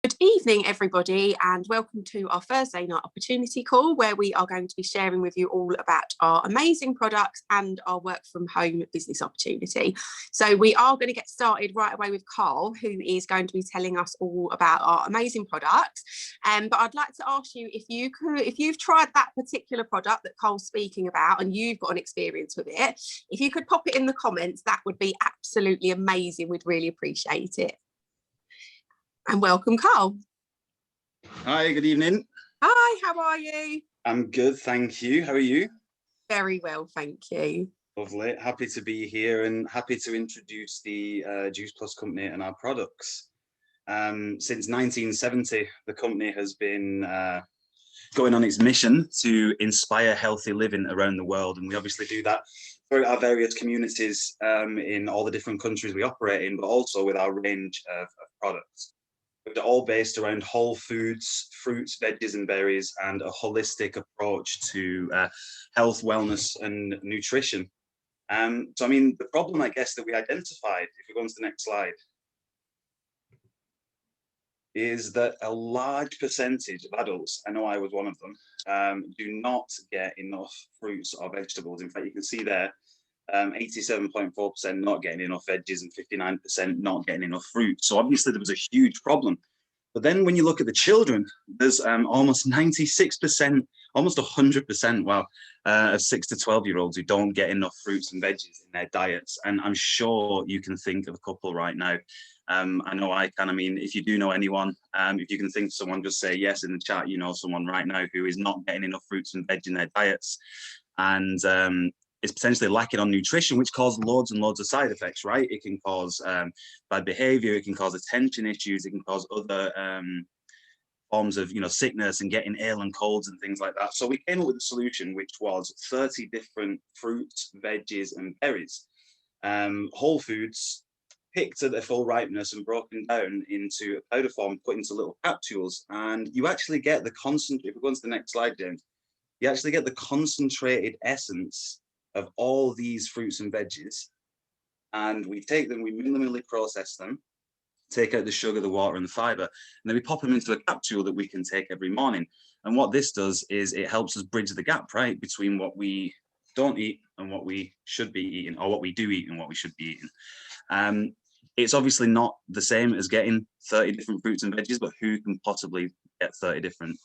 Good evening, everybody, and welcome to our Thursday night opportunity call, where we are going to be sharing with you all about our amazing products and our work from home business opportunity. So we are going to get started right away with Carl, who is going to be telling us all about our amazing products. But I'd like to ask you if you've tried that particular product that Carl's speaking about and you've got an experience with it, if you could pop it in the comments, that would be absolutely amazing. We'd really appreciate it. And welcome, Carl. Hi, good evening. Hi, how are you? I'm good, thank you. How are you? Very well, thank you. Lovely. Happy to be here and happy to introduce the Juice Plus company and our products. Since 1970, the company has been going on its mission to inspire healthy living around the world. And we obviously do that through our various communities in all the different countries we operate in, but also with our range of products. They're all based around whole foods, fruits, veggies and berries, and a holistic approach to health, wellness and nutrition. So, I mean, the problem, I guess, that we identified, if we go on to the next slide, is that a large percentage of adults, I know I was one of them, do not get enough fruits or vegetables. In fact, you can see there, 87.4% not getting enough veggies and 59% not getting enough fruit. So obviously there was a huge problem. But then when you look at the children, there's almost 96%, almost 100%, wow, of 6 to 12-year-olds who don't get enough fruits and veggies in their diets. And I'm sure you can think of a couple right now. I know I can. I mean, if you do know anyone, if you can think of someone, just say yes in the chat. You know someone right now who is not getting enough fruits and veg in their diets. And is potentially lacking on nutrition, which causes loads and loads of side effects, right? It can cause bad behavior, it can cause attention issues, it can cause other forms of, sickness and getting ill and colds and things like that. So we came up with a solution, which was 30 different fruits, veggies and berries, whole foods, picked at their full ripeness and broken down into a powder form, put into little capsules. And you actually get the concentrate, if we go on to the next slide, James, you actually get the concentrated essence of all these fruits and veggies, and we take them, we minimally process them, take out the sugar, the water and the fiber, and then we pop them into a capsule that we can take every morning. And what this does is it helps us bridge the gap, right, between what we don't eat and what we should be eating, or what we do eat and what we should be eating. It's obviously not the same as getting 30 different fruits and veggies, but who can possibly get 30 different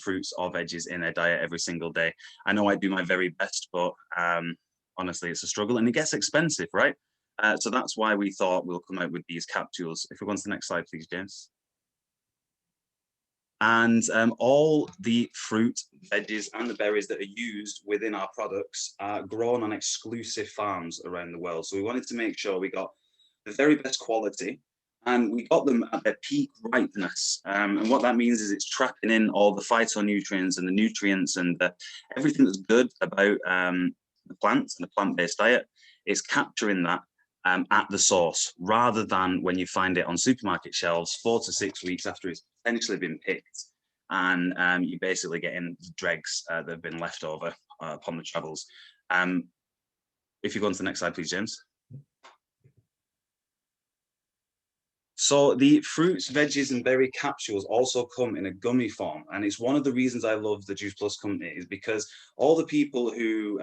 fruits or veggies in their diet every single day? I know I do my very best, but honestly, it's a struggle and it gets expensive, right? So that's why we thought we'll come out with these capsules. If we go on to the next slide, please, James. And all the fruit, veggies and the berries that are used within our products are grown on exclusive farms around the world. So we wanted to make sure we got the very best quality, and we got them at their peak ripeness. And what that means is it's trapping in all the phytonutrients and the nutrients and everything that's good about the plant and the plant-based diet. Is capturing that at the source, rather than when you find it on supermarket shelves 4 to 6 weeks after it's potentially been picked, and you're basically getting dregs that have been left over upon the travels. If you go on to the next slide, please, James. So the fruits, veggies and berry capsules also come in a gummy form. And it's one of the reasons I love the Juice Plus company, is because all the people who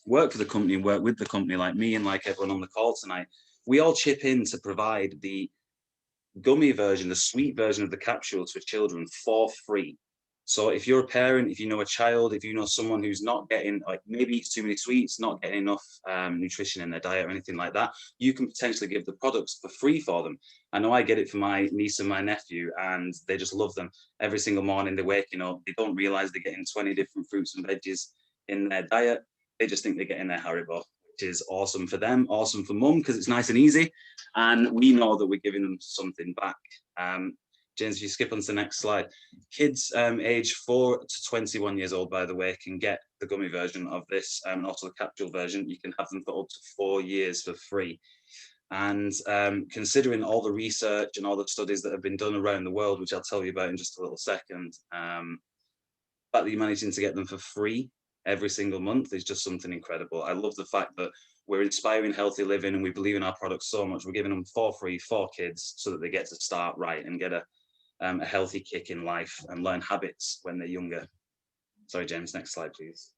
work for the company and work with the company, like me and like everyone on the call tonight, we all chip in to provide the gummy version, the sweet version of the capsules for children for free. So if you're a parent, if you know a child, if you know someone who's not getting, like maybe eats too many sweets, not getting enough nutrition in their diet or anything like that, you can potentially give the products for free for them. I know I get it for my niece and my nephew, and they just love them. Every single morning they're waking up, they don't realize they're getting 20 different fruits and veggies in their diet. They just think they're getting their Haribo, which is awesome for them, awesome for mum, because it's nice and easy. And we know that we're giving them something back. James, if you skip on to the next slide. Kids age 4 to 21 years old, by the way, can get the gummy version of this, and also the capsule version. You can have them for up to 4 years for free. And considering all the research and all the studies that have been done around the world, which I'll tell you about in just a little second, the fact that you're managing to get them for free every single month is just something incredible. I love the fact that we're inspiring healthy living, and we believe in our products so much. We're giving them for free for kids so that they get to start right and get a healthy kick in life and learn habits when they're younger. Sorry, James, next slide, please.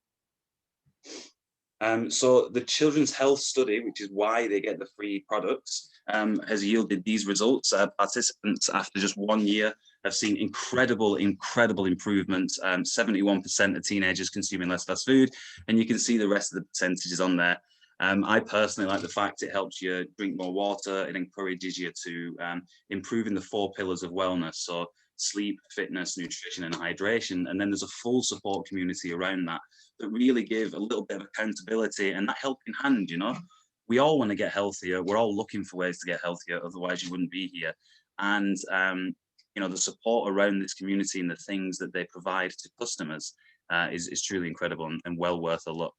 So the Children's Health Study, which is why they get the free products, has yielded these results. Participants, after just 1 year, have seen incredible improvements. 71% of teenagers consuming less fast food, and you can see the rest of the percentages on there. I personally like the fact it helps you drink more water. It encourages you to improve in the 4 pillars of wellness. So sleep, fitness, nutrition, and hydration. And then there's a full support community around that really give a little bit of accountability and that helping hand, you know. We all want to get healthier. We're all looking for ways to get healthier. Otherwise you wouldn't be here. And, you know, the support around this community and the things that they provide to customers is truly incredible and well worth a look.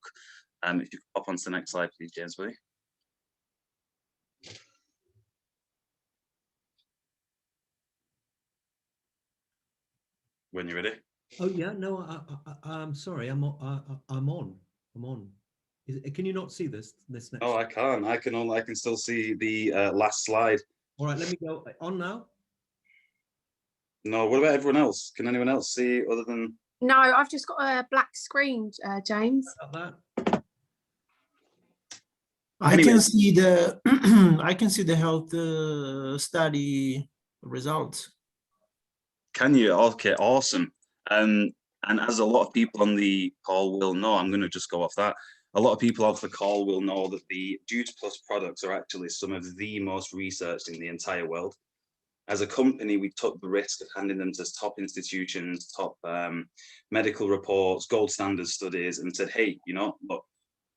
If you could pop onto the next slide, please, James, please. When you're ready. Oh yeah, no, I'm sorry, I'm on. Can you not see this next? Oh, I can. I can still see the last slide. All right, let me go on now. No, what about everyone else? Can anyone else see other than? No, I've just got a black screen, James. That? I can see the I can see the health study results. Can you? Okay, awesome. And as a lot of people on the call will know, I'm going to just go off that. A lot of people off the call will know that the Juice Plus products are actually some of the most researched in the entire world. As a company, we took the risk of handing them to top institutions, top medical reports, gold standard studies, and said, hey, you know, look,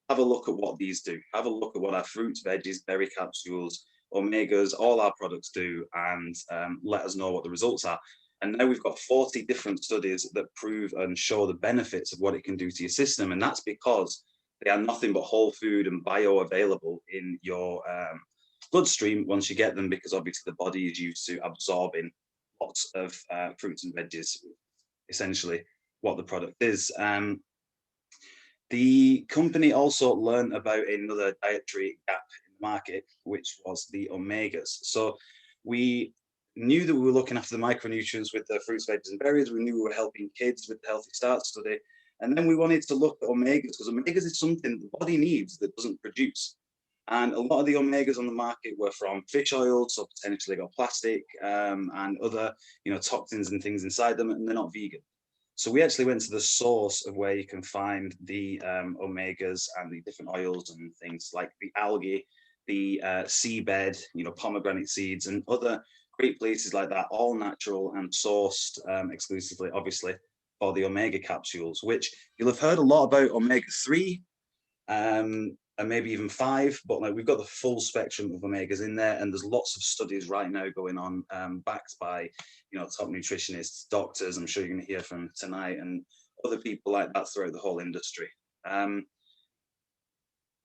have a look at what these do. Have a look at what our fruits, veggies, berry capsules, omegas, all our products do, and let us know what the results are. And now we've got 40 different studies that prove and show the benefits of what it can do to your system. And that's because they are nothing but whole food and bioavailable in your bloodstream once you get them, because obviously the body is used to absorbing lots of fruits and veggies, essentially what the product is. The company also learned about another dietary gap in the market, which was the omegas. So we knew that we were looking after the micronutrients with the fruits, veggies, and berries. We knew we were helping kids with the Healthy Start study. And then we wanted to look at omegas, because omegas is something the body needs that doesn't produce. And a lot of the omegas on the market were from fish oil, so potentially got plastic and other, you know, toxins and things inside them, and they're not vegan. So we actually went to the source of where you can find the omegas and the different oils and things like the algae, the seabed, you know, pomegranate seeds, and other great places like that, all natural and sourced exclusively, obviously, for the omega capsules, which you'll have heard a lot about omega-3 and maybe even 5, but like we've got the full spectrum of omegas in there, and there's lots of studies right now going on, backed by, you know, top nutritionists, doctors, I'm sure you're going to hear from tonight, and other people like that throughout the whole industry.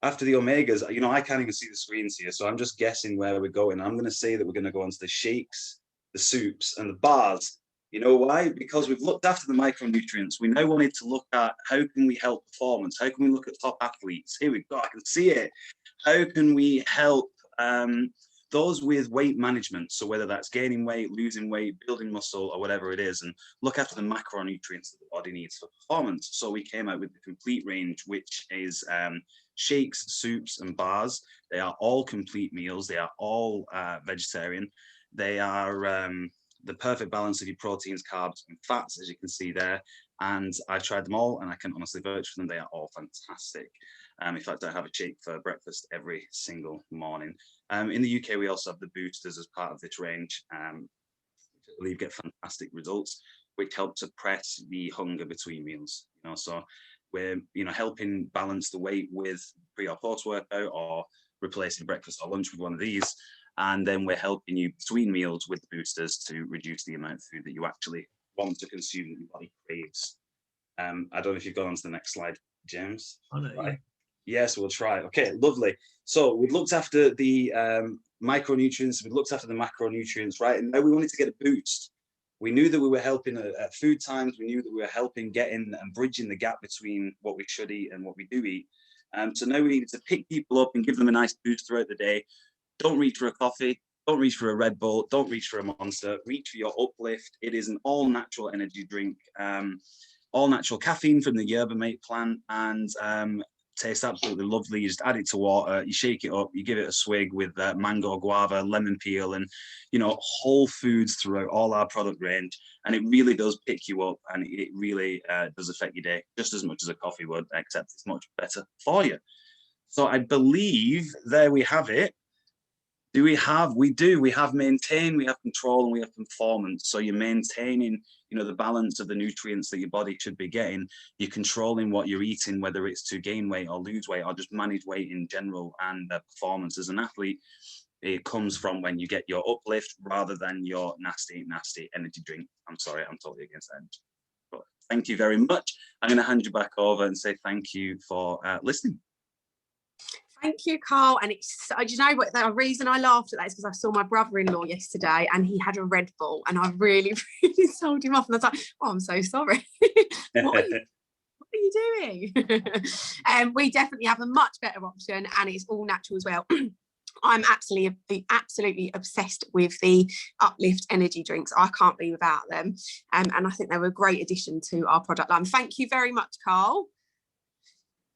After the omegas, you know, I can't even see the screens here, so I'm just guessing where we're going. I'm going to say that we're going to go onto the shakes, the soups, and the bars. You know why? Because we've looked after the micronutrients. We now wanted to look at how can we help performance? How can we look at top athletes? Here we go, I can see it. How can we help those with weight management? So whether that's gaining weight, losing weight, building muscle, or whatever it is, and look after the macronutrients that the body needs for performance. So we came out with the complete range, which is shakes, soups, and bars. They are all complete meals. They are all vegetarian. They are the perfect balance of your proteins, carbs, and fats, as you can see there. And I've tried them all, and I can honestly vouch for them. They are all fantastic. In fact, I have a shake for breakfast every single morning. In the UK, we also have the boosters as part of this range, which I believe get fantastic results, which help to press the hunger between meals. You know, so we're, you know, helping balance the weight with pre or post workout, or replacing breakfast or lunch with one of these. And then we're helping you between meals with the boosters to reduce the amount of food that you actually want to consume that your body craves. I don't know if you've gone on to the next slide, James. Oh, no, yeah. Yes, we'll try. Okay, lovely. So we've looked after the micronutrients, we've looked after the macronutrients, right? And now we wanted to get a boost. We knew that we were helping at food times. We knew that we were helping getting and bridging the gap between what we should eat and what we do eat. So now we need to pick people up and give them a nice boost throughout the day. Don't reach for a coffee. Don't reach for a Red Bull. Don't reach for a Monster. Reach for your Uplift. It is an all-natural energy drink, all-natural caffeine from the yerba mate plant, and tastes absolutely lovely. You just add it to water, you shake it up, you give it a swig with mango, guava, lemon peel, and whole foods throughout all our product range. And it really does pick you up, and it really does affect your day just as much as a coffee would, except it's much better for you. So I believe there we have it. We have maintain, we have control, and we have performance. So you're maintaining, the balance of the nutrients that your body should be getting. You're controlling what you're eating, whether it's to gain weight or lose weight or just manage weight in general. And performance as an athlete, it comes from when you get your Uplift rather than your nasty energy drink. I'm sorry, I'm totally against that. But thank you very much. I'm going to hand you back over and say thank you for listening. Thank you, Carl. And it's, you know what, the reason I laughed at that is because I saw my brother-in-law yesterday and he had a Red Bull and I really, really told him off. And I was like, oh, I'm so sorry. What are you doing? We definitely have a much better option, and it's all natural as well. I'm absolutely obsessed with the Uplift energy drinks. I can't be without them. And I think they were a great addition to our product line. Thank you very much, Carl.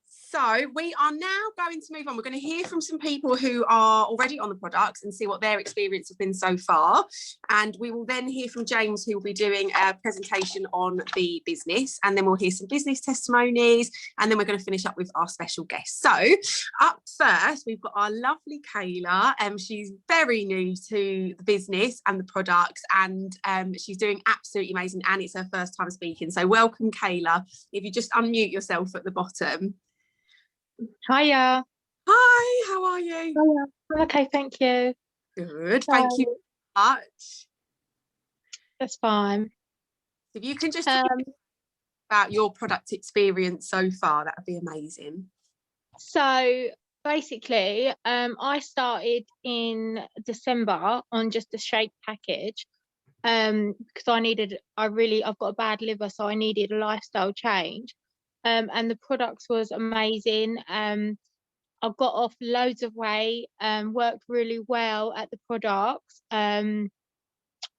So we are now going to move on. We're going to hear from some people who are already on the products and see what their experience has been so far. And we will then hear from James, who will be doing a presentation on the business. And then we'll hear some business testimonies. And then we're going to finish up with our special guest. So up first, we've got our lovely Kayla. She's very new to the business and the products. And she's doing absolutely amazing. And it's her first time speaking. So welcome, Kayla. If you just unmute yourself at the bottom. Hiya. Hi, how are you? Hiya. I'm okay, thank you. Good, thank you very much. That's fine. If you can just tell me about your product experience so far, that would be amazing. So basically, I started in December on just a shake package because I've got a bad liver, so I needed a lifestyle change. And the products was amazing. I got off loads of weight, worked really well at the products. Now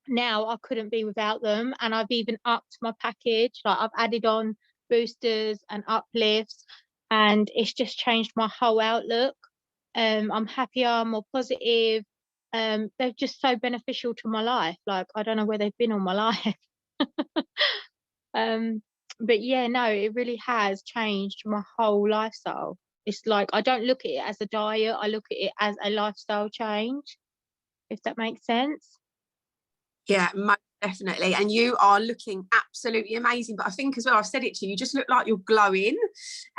I couldn't be without them, and I've even upped my package. Like I've added on boosters and uplifts, and it's just changed my whole outlook. I'm happier, more positive. They're just so beneficial to my life. Like I don't know where they've been all my life. But yeah, no, it really has changed my whole lifestyle. It's like I don't look at it as a diet, I look at it as a lifestyle change, if that makes sense. Yeah, most definitely. And you are looking absolutely amazing. But I think as well, I've said it to you, you just look like you're glowing.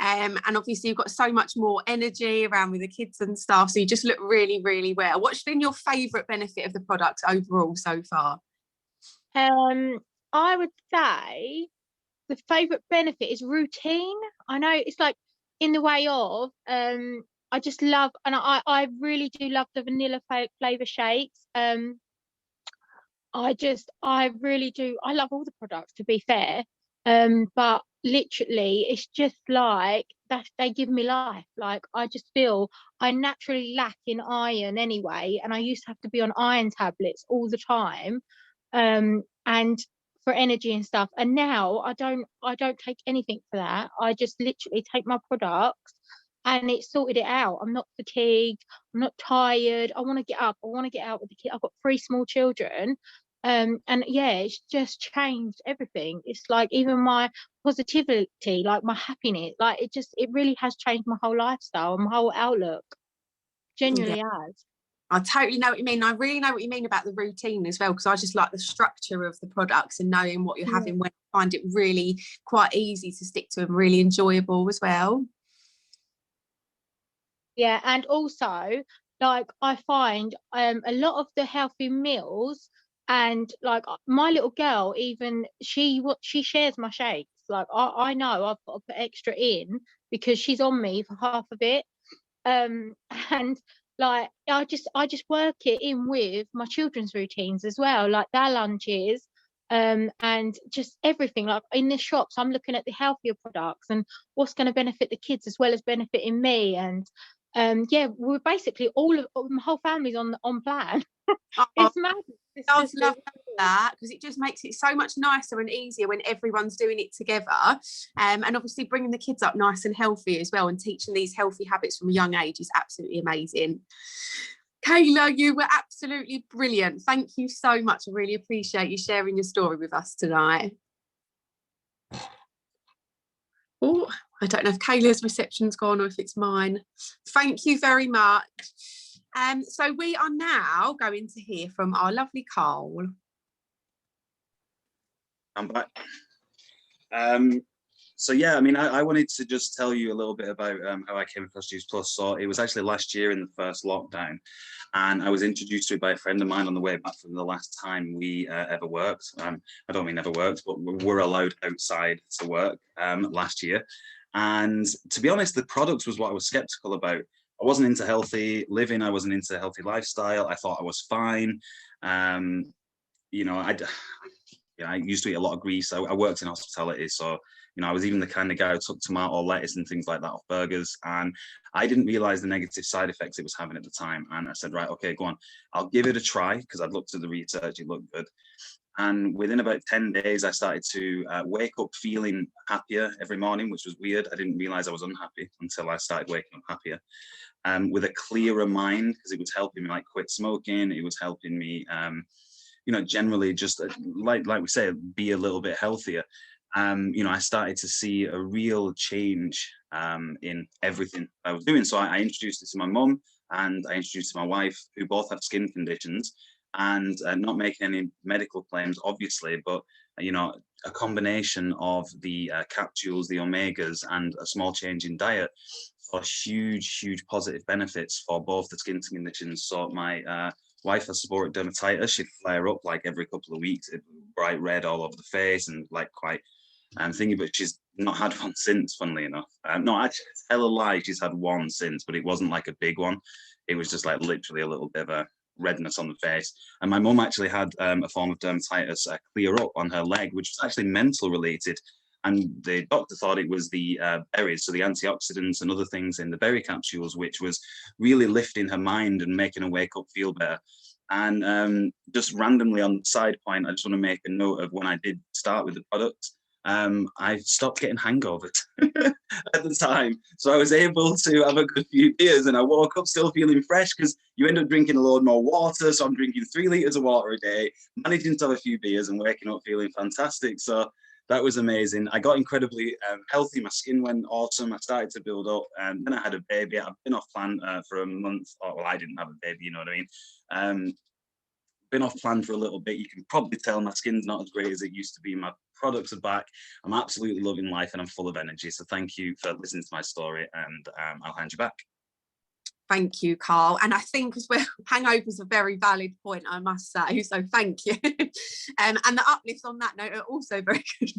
And obviously you've got so much more energy around with the kids and stuff. So you just look really, really well. What's been your favourite benefit of the product overall so far? I would say the favourite benefit is routine. I know it's like in the way of I just love, and I really do love the vanilla flavour shakes. I really do. I love all the products, to be fair. But literally it's just like that, they give me life. Like I just feel I naturally lack in iron anyway, and I used to have to be on iron tablets all the time. And for energy and stuff, and now I don't take anything for that. I just literally take my products and it sorted it out. I'm not fatigued, I'm not tired. I want to get up, I want to get out with the kid. I've got 3 small children, and yeah, it's just changed everything. It's like even my positivity, like my happiness, like it really has changed my whole lifestyle and my whole outlook. Genuinely has. I totally know what you mean. I really know what you mean about the routine as well, because I just like the structure of the products and knowing what you're having. When I find it really quite easy to stick to and really enjoyable as well. Yeah, and also like I find a lot of the healthy meals, and like my little girl, even she shares my shakes. Like I know I've got to put extra in because she's on me for half of it. And like I just work it in with my children's routines as well, like their lunches. and just everything. Like in the shops, I'm looking at the healthier products and what's going to benefit the kids as well as benefiting me. And yeah, we're basically my whole family's on plan. It's mad. Love that, because it just makes it so much nicer and easier when everyone's doing it together, and obviously bringing the kids up nice and healthy as well, and teaching these healthy habits from a young age is absolutely amazing. Kayla, you were absolutely brilliant. Thank you so much. I really appreciate you sharing your story with us tonight. Oh, I don't know if Kayla's reception's gone or if it's mine. Thank you very much. So we are now going to hear from our lovely Carl. I'm back. So yeah, I mean, I wanted to just tell you a little bit about how I came across Juice Plus. So it was actually last year in the first lockdown, and I was introduced to it by a friend of mine on the way back from the last time we ever worked. I don't mean ever worked, but we were allowed outside to work last year. And to be honest, the products was what I was skeptical about. I wasn't into healthy living. I wasn't into healthy lifestyle. I thought I was fine. You know, I used to eat a lot of grease. I worked in hospitality, so you know, I was even the kind of guy who took tomato, lettuce, and things like that off burgers. And I didn't realize the negative side effects it was having at the time. And I said, right, okay, go on, I'll give it a try, because I'd looked at the research, it looked good. And within about 10 days, I started to wake up feeling happier every morning, which was weird. I didn't realize I was unhappy until I started waking up happier. With a clearer mind, because it was helping me like quit smoking. It was helping me, you know, generally just like we say, be a little bit healthier. You know, I started to see a real change in everything I was doing. So I introduced it to my mum, and I introduced it to my wife, who both have skin conditions, and not making any medical claims, obviously, but you know, a combination of the capsules, the omegas, and a small change in diet for huge positive benefits for both the skin conditions. So my wife has seborrheic dermatitis. She'd flare up like every couple of weeks, bright red all over the face, and like quite thingy, but she's not had one since, funnily enough. No, actually, it's hella lie, she's had one since, but it wasn't like a big one. It was just like literally a little bit of a redness on the face. And my mum actually had a form of dermatitis clear up on her leg, which was actually mental related. And the doctor thought it was the berries, so the antioxidants and other things in the berry capsules, which was really lifting her mind and making her wake up, feel better. And just randomly on the side point, I just want to make a note of when I did start with the product. I stopped getting hangovers at the time. So I was able to have a good few beers, and I woke up still feeling fresh, because you end up drinking a load more water. So I'm drinking 3 liters of water a day, managing to have a few beers and waking up feeling fantastic. So that was amazing. I got incredibly healthy. My skin went awesome. I started to build up, and then I had a baby. I've been off plan for a month. Well, I didn't have a baby, you know what I mean? Been off plan for a little bit. You can probably tell my skin's not as great as it used to be. My products are back. I'm absolutely loving life, and I'm full of energy. So thank you for listening to my story, and I'll hand you back. Thank you, Carl. And I think as well, hangovers a very valid point, I must say. So thank you. And the uplifts on that note are also very good.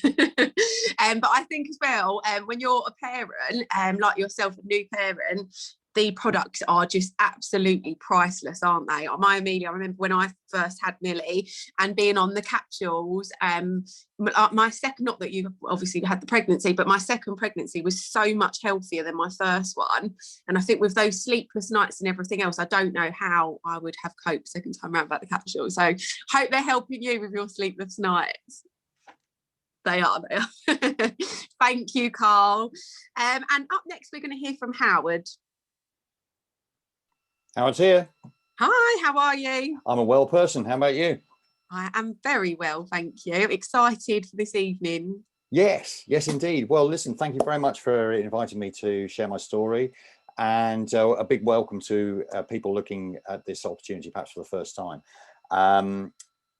But I think as well, when you're a parent, like yourself, a new parent, the products are just absolutely priceless, aren't they? My Amelia, I remember when I first had Millie and being on the capsules, my second, not that you obviously had the pregnancy, but my second pregnancy was so much healthier than my first one. And I think with those sleepless nights and everything else, I don't know how I would have coped second time around about the capsules. So hope they're helping you with your sleepless nights. They are. Thank you, Carl. And up next, we're going to hear from Howard. Howard's here. Hi, how are you? I'm a well person. How about you? I am very well, thank you. Excited for this evening. Yes, indeed. Well, listen, thank you very much for inviting me to share my story, and a big welcome to people looking at this opportunity perhaps for the first time.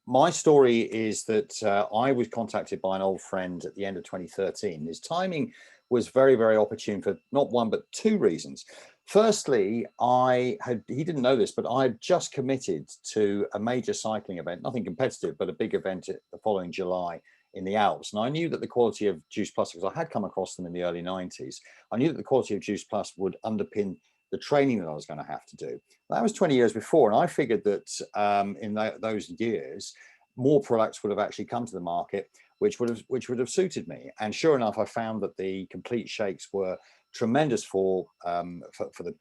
My story is that I was contacted by an old friend at the end of 2013. His timing was very, very opportune for not one but two reasons. Firstly, he didn't know this, but I had just committed to a major cycling event, nothing competitive, but a big event the following July in the Alps. And I knew that the quality of Juice Plus, because I had come across them in the early 90s, I knew that the quality of Juice Plus would underpin the training that I was going to have to do. That was 20 years before. And I figured that in those years, more products would have actually come to the market, which would have suited me. And sure enough, I found that the complete shakes were tremendous for the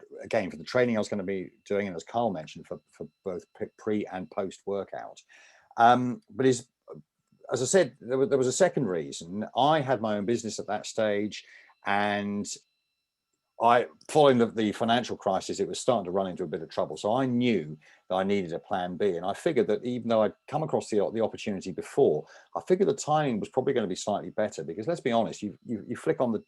training I was going to be doing, and as Carl mentioned, for both pre and post workout. But as I said, there was a second reason. I had my own business at that stage, and following the financial crisis, it was starting to run into a bit of trouble. So I knew that I needed a plan B. And I figured that even though I'd come across the opportunity before, I figured the timing was probably going to be slightly better, because let's be honest, you flick on the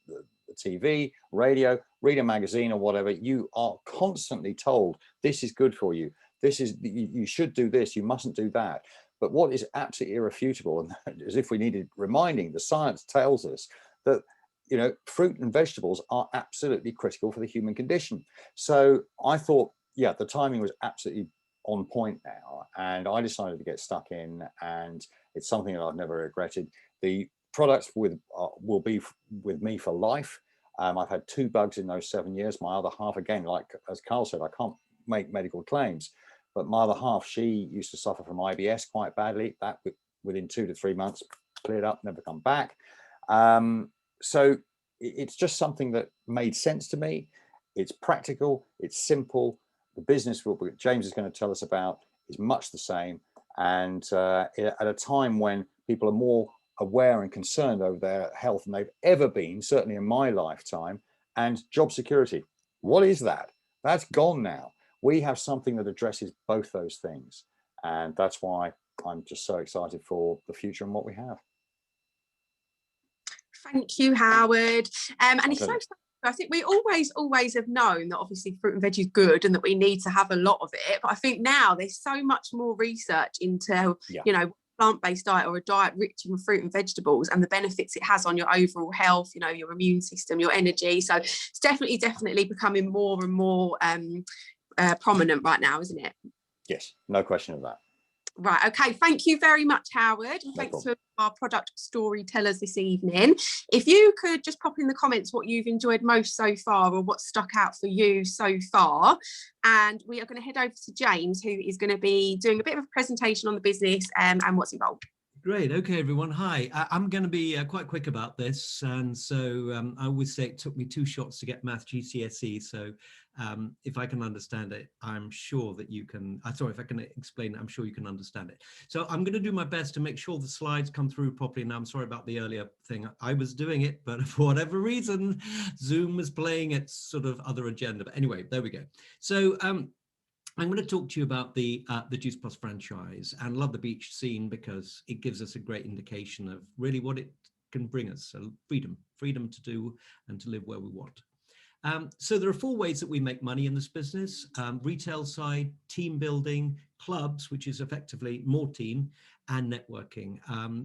TV, radio, read a magazine or whatever, you are constantly told this is good for you. You should do this, you mustn't do that. But what is absolutely irrefutable, and as if we needed reminding, the science tells us that, you know, fruit and vegetables are absolutely critical for the human condition. So I thought, yeah, the timing was absolutely on point now, and I decided to get stuck in, and it's something that I've never regretted. The products will be with me for life. I've had 2 bugs in those 7 years. My other half, again, like as Carl said, I can't make medical claims, but my other half, she used to suffer from IBS quite badly. That within 2 to 3 months cleared up, never come back. So it's just something that made sense to me. It's practical, it's simple. The business James is going to tell us about is much the same. And at a time when people are more aware and concerned over their health than they've ever been, certainly in my lifetime, and job security. What is that? That's gone now. We have something that addresses both those things. And that's why I'm just so excited for the future and what we have. Thank you, Howard. And it's so, I think we always have known that obviously fruit and veg is good and that we need to have a lot of it. But I think now there's so much more research into, you know, plant-based diet or a diet rich in fruit and vegetables and the benefits it has on your overall health, you know, your immune system, your energy. So it's definitely becoming more and more prominent right now, isn't it? Yes, no question of that. Right, okay, thank you very much, Howard, and thanks to our product storytellers this evening. If you could just pop in the comments what you've enjoyed most so far, or what stuck out for you so far, and we are going to head over to James, who is going to be doing a bit of a presentation on the business and what's involved. Great. Okay, everyone. Hi. I'm going to be quite quick about this. And so I always say it took me 2 shots to get math GCSE. So if I can understand it, I'm sure that you can. Sorry, if I can explain it, I'm sure you can understand it. So I'm going to do my best to make sure the slides come through properly. Now, I'm sorry about the earlier thing. I was doing it, but for whatever reason, Zoom was playing its sort of other agenda. But anyway, there we go. So I'm going to talk to you about the Juice Plus franchise and Love the Beach scene, because it gives us a great indication of really what it can bring us. So freedom to do and to live where we want. So there are 4 ways that we make money in this business: retail side, team building, clubs, which is effectively more team, and networking.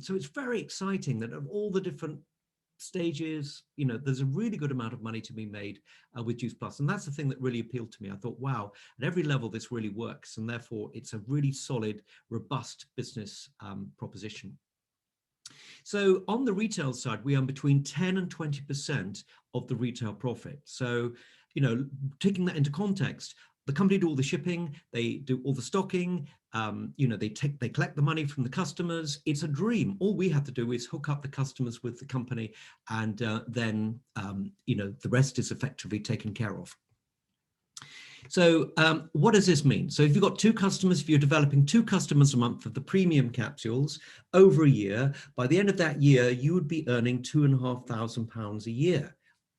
So it's very exciting that of all the different stages, you know, there's a really good amount of money to be made with Juice Plus. And that's the thing that really appealed to me. I thought, wow, at every level, this really works. And therefore, it's a really solid, robust business proposition. So on the retail side, we earn between 10 and 20% of the retail profit. So, you know, taking that into context, the company do all the shipping, they do all the stocking, you know, they collect the money from the customers. It's a dream. All we have to do is hook up the customers with the company, and then, you know, the rest is effectively taken care of. So what does this mean? So if you've got 2 customers, if you're developing 2 customers a month of the premium capsules over a year, by the end of that year, you would be earning £2,500 a year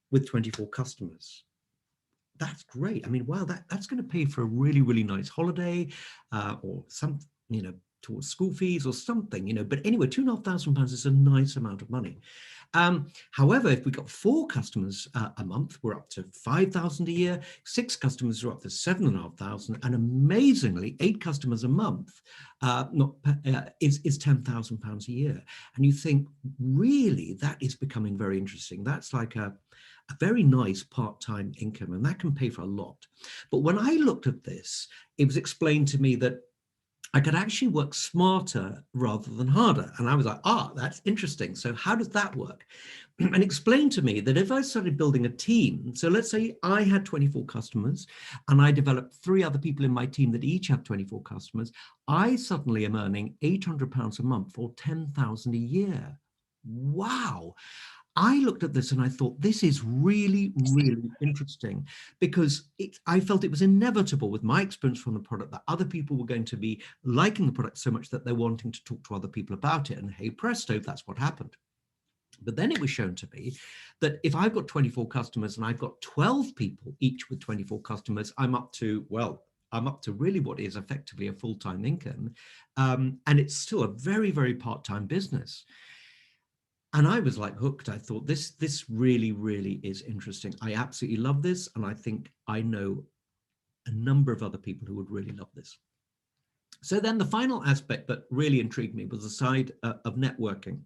with 24 customers. That's great. I mean, wow, that's going to pay for a really, really nice holiday or some, you know, towards school fees or something, you know. But anyway, £2,500 is a nice amount of money. However, if we got 4 customers a month, we're up to 5,000 a year. 6 customers are up to 7,500, and amazingly, 8 customers a month is £10,000 a year. And you think, really, that is becoming very interesting. That's like a very nice part-time income, and that can pay for a lot. But when I looked at this, it was explained to me that I could actually work smarter rather than harder. And I was like, that's interesting. So how does that work? And explain to me that if I started building a team, so let's say I had 24 customers and I developed 3 other people in my team that each have 24 customers, I suddenly am earning £800 a month or 10,000 a year. Wow. I looked at this and I thought, this is really, really interesting, because I felt it was inevitable with my experience from the product that other people were going to be liking the product so much that they're wanting to talk to other people about it. And hey, presto, that's what happened. But then it was shown to me that if I've got 24 customers and I've got 12 people, each with 24 customers, I'm up to really what is effectively a full-time income. And it's still a very, very part-time business. And I was like hooked. I thought this really, really is interesting. I absolutely love this. And I think I know a number of other people who would really love this. So then the final aspect that really intrigued me was the side of networking.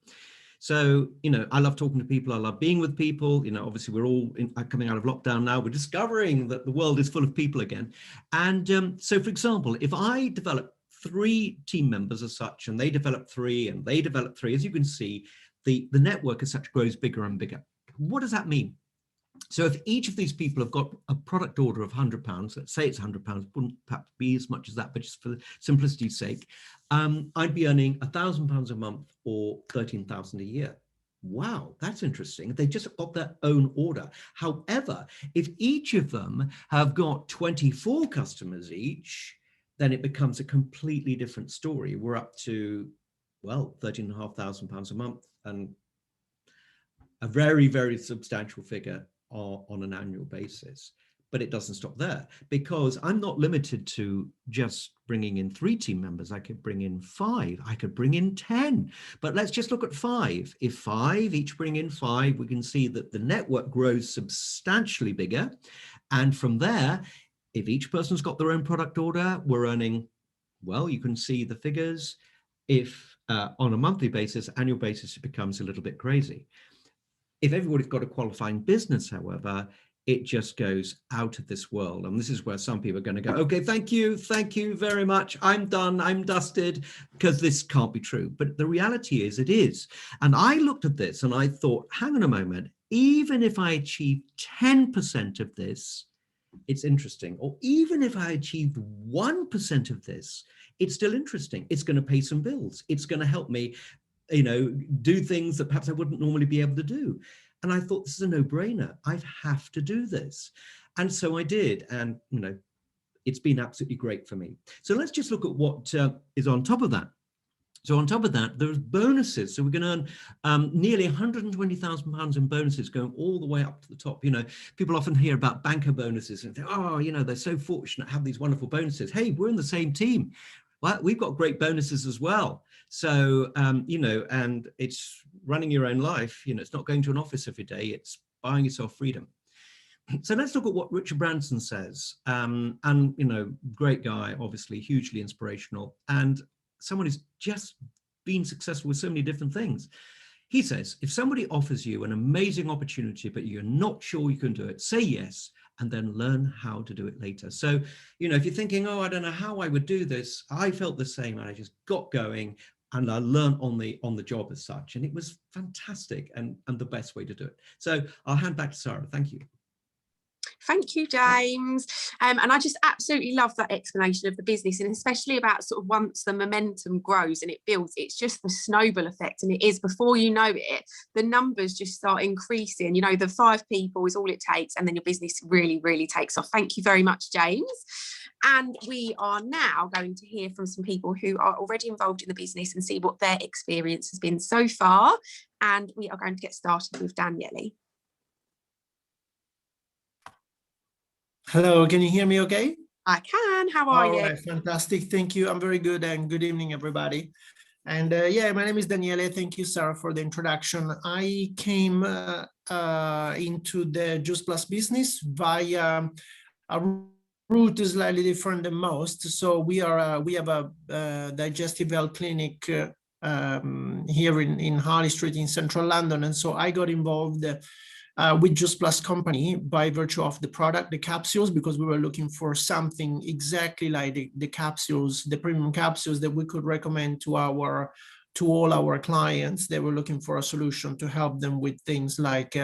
So, I love talking to people. I love being with people. Obviously we're all coming out of lockdown now. We're discovering that the world is full of people again. And so, for example, if I develop 3 team members as such, and they develop 3 and they develop 3, as you can see, the network as such grows bigger and bigger. What does that mean? So if each of these people have got a product order of £100, let's say it's £100, wouldn't perhaps be as much as that, but just for simplicity's sake, I'd be earning £1,000 a month or 13,000 a year. Wow, that's interesting. They just got their own order. However, if each of them have got 24 customers each, then it becomes a completely different story. We're up to, well, £13,500 a month, and a very, very substantial figure on an annual basis. But it doesn't stop there, because I'm not limited to just bringing in 3 team members. I could bring in 5, I could bring in 10, but let's just look at 5. If 5 each bring in 5, we can see that the network grows substantially bigger. And from there, if each person's got their own product order, we're earning, well, you can see the figures. If on a monthly basis, annual basis, it becomes a little bit crazy. If everybody's got a qualifying business, however, it just goes out of this world. And this is where some people are going to go, okay, thank you very much. I'm done, I'm dusted, because this can't be true. But the reality is, it is. And I looked at this and I thought, hang on a moment, even if I achieve 10% of this, it's interesting. Or even if I achieved 1% of this, it's still interesting. It's going to pay some bills. It's going to help me, do things that perhaps I wouldn't normally be able to do. And I thought, this is a no-brainer. I have to do this. And so I did. And, it's been absolutely great for me. So let's just look at what is on top of that. So on top of that, there's bonuses. So we're going to earn nearly £120,000 in bonuses, going all the way up to the top. People often hear about banker bonuses and think, they're so fortunate to have these wonderful bonuses. Hey, we're in the same team. Well, we've got great bonuses as well. So, and it's running your own life. It's not going to an office every day. It's buying yourself freedom. So let's look at what Richard Branson says. And, great guy, obviously, hugely inspirational, and someone who's just been successful with so many different things. He says, if somebody offers you an amazing opportunity, but you're not sure you can do it, say yes, and then learn how to do it later. So, if you're thinking, I don't know how I would do this, I felt the same, and I just got going and I learned on the job as such. And it was fantastic and the best way to do it. So I'll hand back to Sara. Thank you. Thank you, James. And I just absolutely love that explanation of the business, and especially about sort of once the momentum grows and it builds, it's just the snowball effect. And it is, before you know it, the numbers just start increasing. The 5 people is all it takes, and then your business really, really takes off. Thank you very much, James. And we are now going to hear from some people who are already involved in the business and see what their experience has been so far. And we are going to get started with Daniele. Hello, can you hear me okay? I can. How are you? Right, fantastic. Thank you. I'm very good, and good evening, everybody. And my name is Daniele. Thank you, Sara, for the introduction. I came into the Juice Plus business via a route slightly different than most. So we have a digestive health clinic here in Harley Street in central London. And so I got involved with Just Plus company by virtue of the product, the capsules, because we were looking for something exactly like the capsules, the premium capsules that we could recommend to all our clients. They were looking for a solution to help them with things like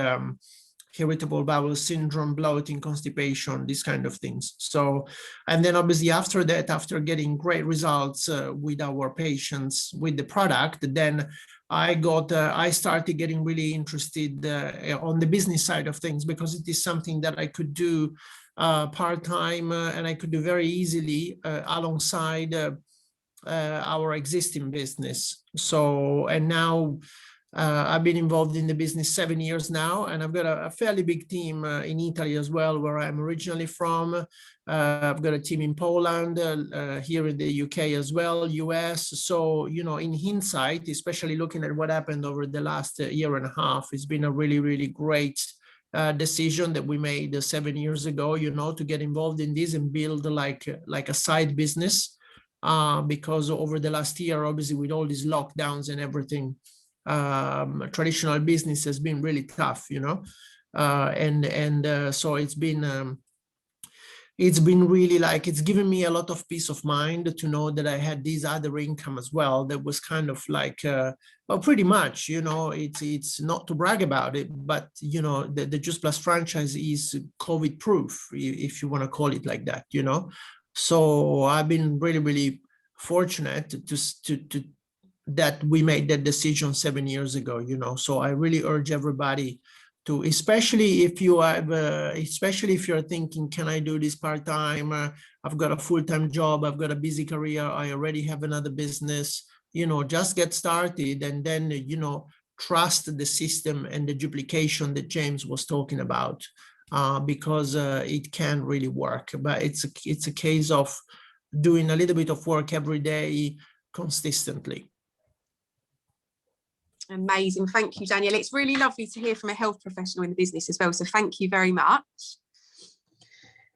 irritable bowel syndrome, bloating, constipation, these kind of things. So, and then obviously after that, after getting great results with our patients with the product, then I started getting really interested on the business side of things, because it is something that I could do part-time and I could do very easily alongside our existing business. So, and now I've been involved in the business 7 years now, and I've got a fairly big team in Italy as well, where I'm originally from. I've got a team in Poland, here in the UK as well, US. So, you know, in hindsight, especially looking at what happened over the last year and a half, it's been a really, really great decision that we made 7 years ago, you know, to get involved in this and build like a side business. Because over the last year, obviously with all these lockdowns and everything, traditional business has been really tough, you know, so it's been really like, it's given me a lot of peace of mind to know that I had this other income as well. That was kind of like, well, pretty much, you know, it's not to brag about it, but you know, the Just Plus franchise is COVID proof, if you want to call it like that, you know. So I've been really, really fortunate to that we made that decision 7 years ago, you know. So I really urge everybody to, especially if you have, especially if you're thinking, can I do this part-time? I've got a full-time job, I've got a busy career, I already have another business, you know, just get started and then, you know, trust the system and the duplication that James was talking about, because it can really work. But it's a case of doing a little bit of work every day consistently. Amazing. Thank you, Danielle. It's really lovely to hear from a health professional in the business as well. So thank you very much.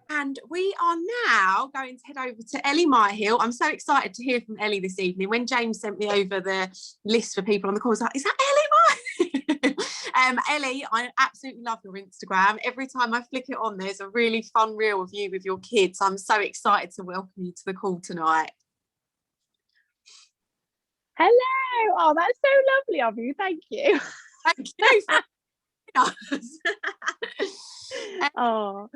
And we are now going to head over to Ellie Myhill. I'm so excited to hear from Ellie this evening. When James sent me over the list for people on the call, I was like, is that Ellie Myhill? Ellie, I absolutely love your Instagram. Every time I flick it on, there's a really fun reel of you with your kids. I'm so excited to welcome you to the call tonight. Hello. Oh, that's so lovely of you. Thank you. Thank you for Oh,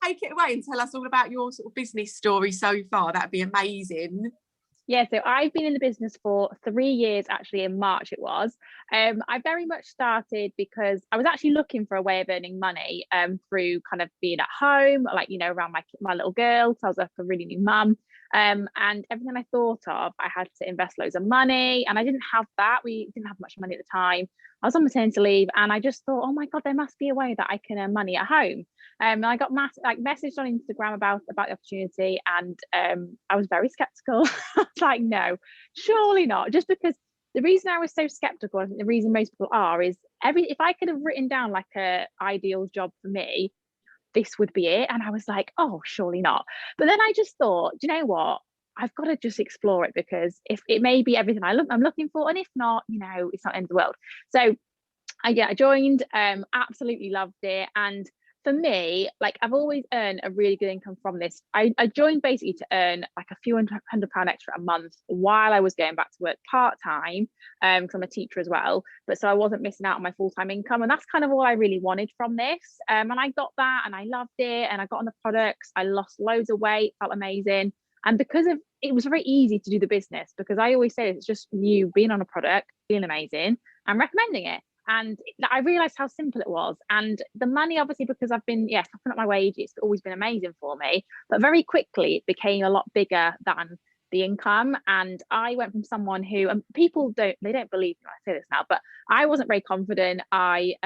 take it away and tell us all about your sort of business story so far. That'd be amazing. yeah. So I've been in the business for 3 years, actually. In March it was. I very much started because I was actually looking for a way of earning money through kind of being at home, like, you know, around my little girl. So I was like a really new mum. And everything I thought of, I had to invest loads of money, and I didn't have that. We didn't have much money at the time. I was on maternity leave, and I just thought, oh my God, there must be a way that I can earn money at home. And I got messaged on Instagram about the opportunity, and I was very skeptical. I was like, no, surely not. Just because the reason I was so skeptical, I think the reason most people are, is if I could have written down like a ideal job for me, this would be it. And I was like, oh, surely not. But then I just thought, do you know what? I've got to just explore it, because if it may be everything I'm looking for, and if not, you know, it's not the end of the world. So I joined, absolutely loved it. And for me, like, I've always earned a really good income from this. I joined basically to earn like a few £100 extra a month while I was going back to work part-time, because I'm a teacher as well. But so I wasn't missing out on my full-time income. And that's kind of all I really wanted from this. And I got that, and I loved it. And I got on the products. I lost loads of weight, felt amazing. And because of it was very easy to do the business, because I always say it's just you being on a product, feeling amazing, and recommending it. And I realized how simple it was. And the money, obviously, because I've been, topping up my wage, it's always been amazing for me. But very quickly, it became a lot bigger than the income. And I went from someone who, and people don't believe me when I say this now, but I wasn't very confident. I'd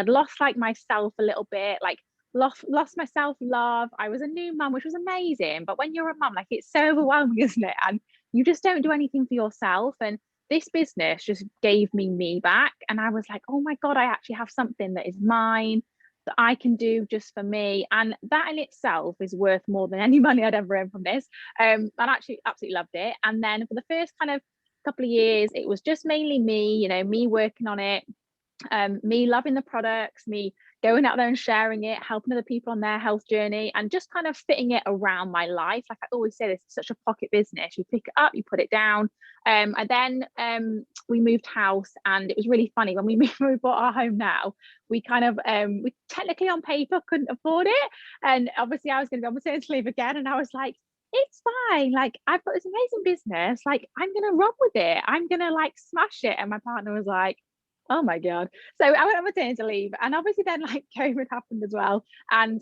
lost like myself a little bit, like lost my self-love. I was a new mum, which was amazing. But when you're a mum, like, it's so overwhelming, isn't it? And you just don't do anything for yourself. And this business just gave me back. And I was like, oh my God, I actually have something that is mine, that I can do just for me. And that in itself is worth more than any money I'd ever earned from this. I actually absolutely loved it. And then for the first kind of couple of years, it was just mainly me, you know, me working on it. me loving the products, me going out there and sharing it, helping other people on their health journey, and just kind of fitting it around my life. Like I always say, this is such a pocket business. You pick it up, you put it down. And then we moved house, and it was really funny when we bought our home now. We kind of we technically on paper couldn't afford it, and obviously I was going to be on maternity leave again, and I was like, it's fine, like I've got this amazing business, like I'm gonna run with it, I'm gonna like smash it. And my partner was like, oh my god. So I went on maternity leave, and obviously then like COVID happened as well, and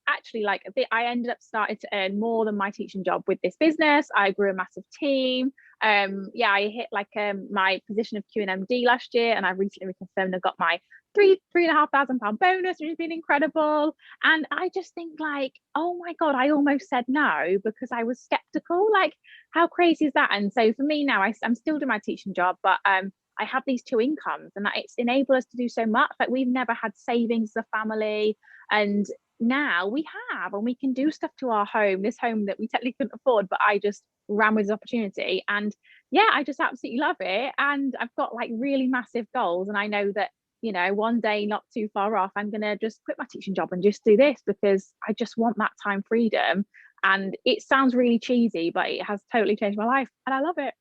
actually like I ended up starting to earn more than my teaching job with this business. I grew a massive team. Yeah, I hit like my position of QNMD last year, and I recently reconfirmed I got my £3,500 bonus, which has been incredible. And I just think like, oh my god, I almost said no because I was skeptical. Like, how crazy is that? And so for me now, I'm still doing my teaching job, but I have these two incomes, and it's enabled us to do so much. Like we've never had savings as a family, and now we have, and we can do stuff to our home, this home that we technically couldn't afford, but I just ran with this opportunity. And yeah, I just absolutely love it. And I've got like really massive goals, and I know that, you know, one day not too far off, I'm gonna just quit my teaching job and just do this, because I just want that time freedom. And it sounds really cheesy, but it has totally changed my life, and I love it.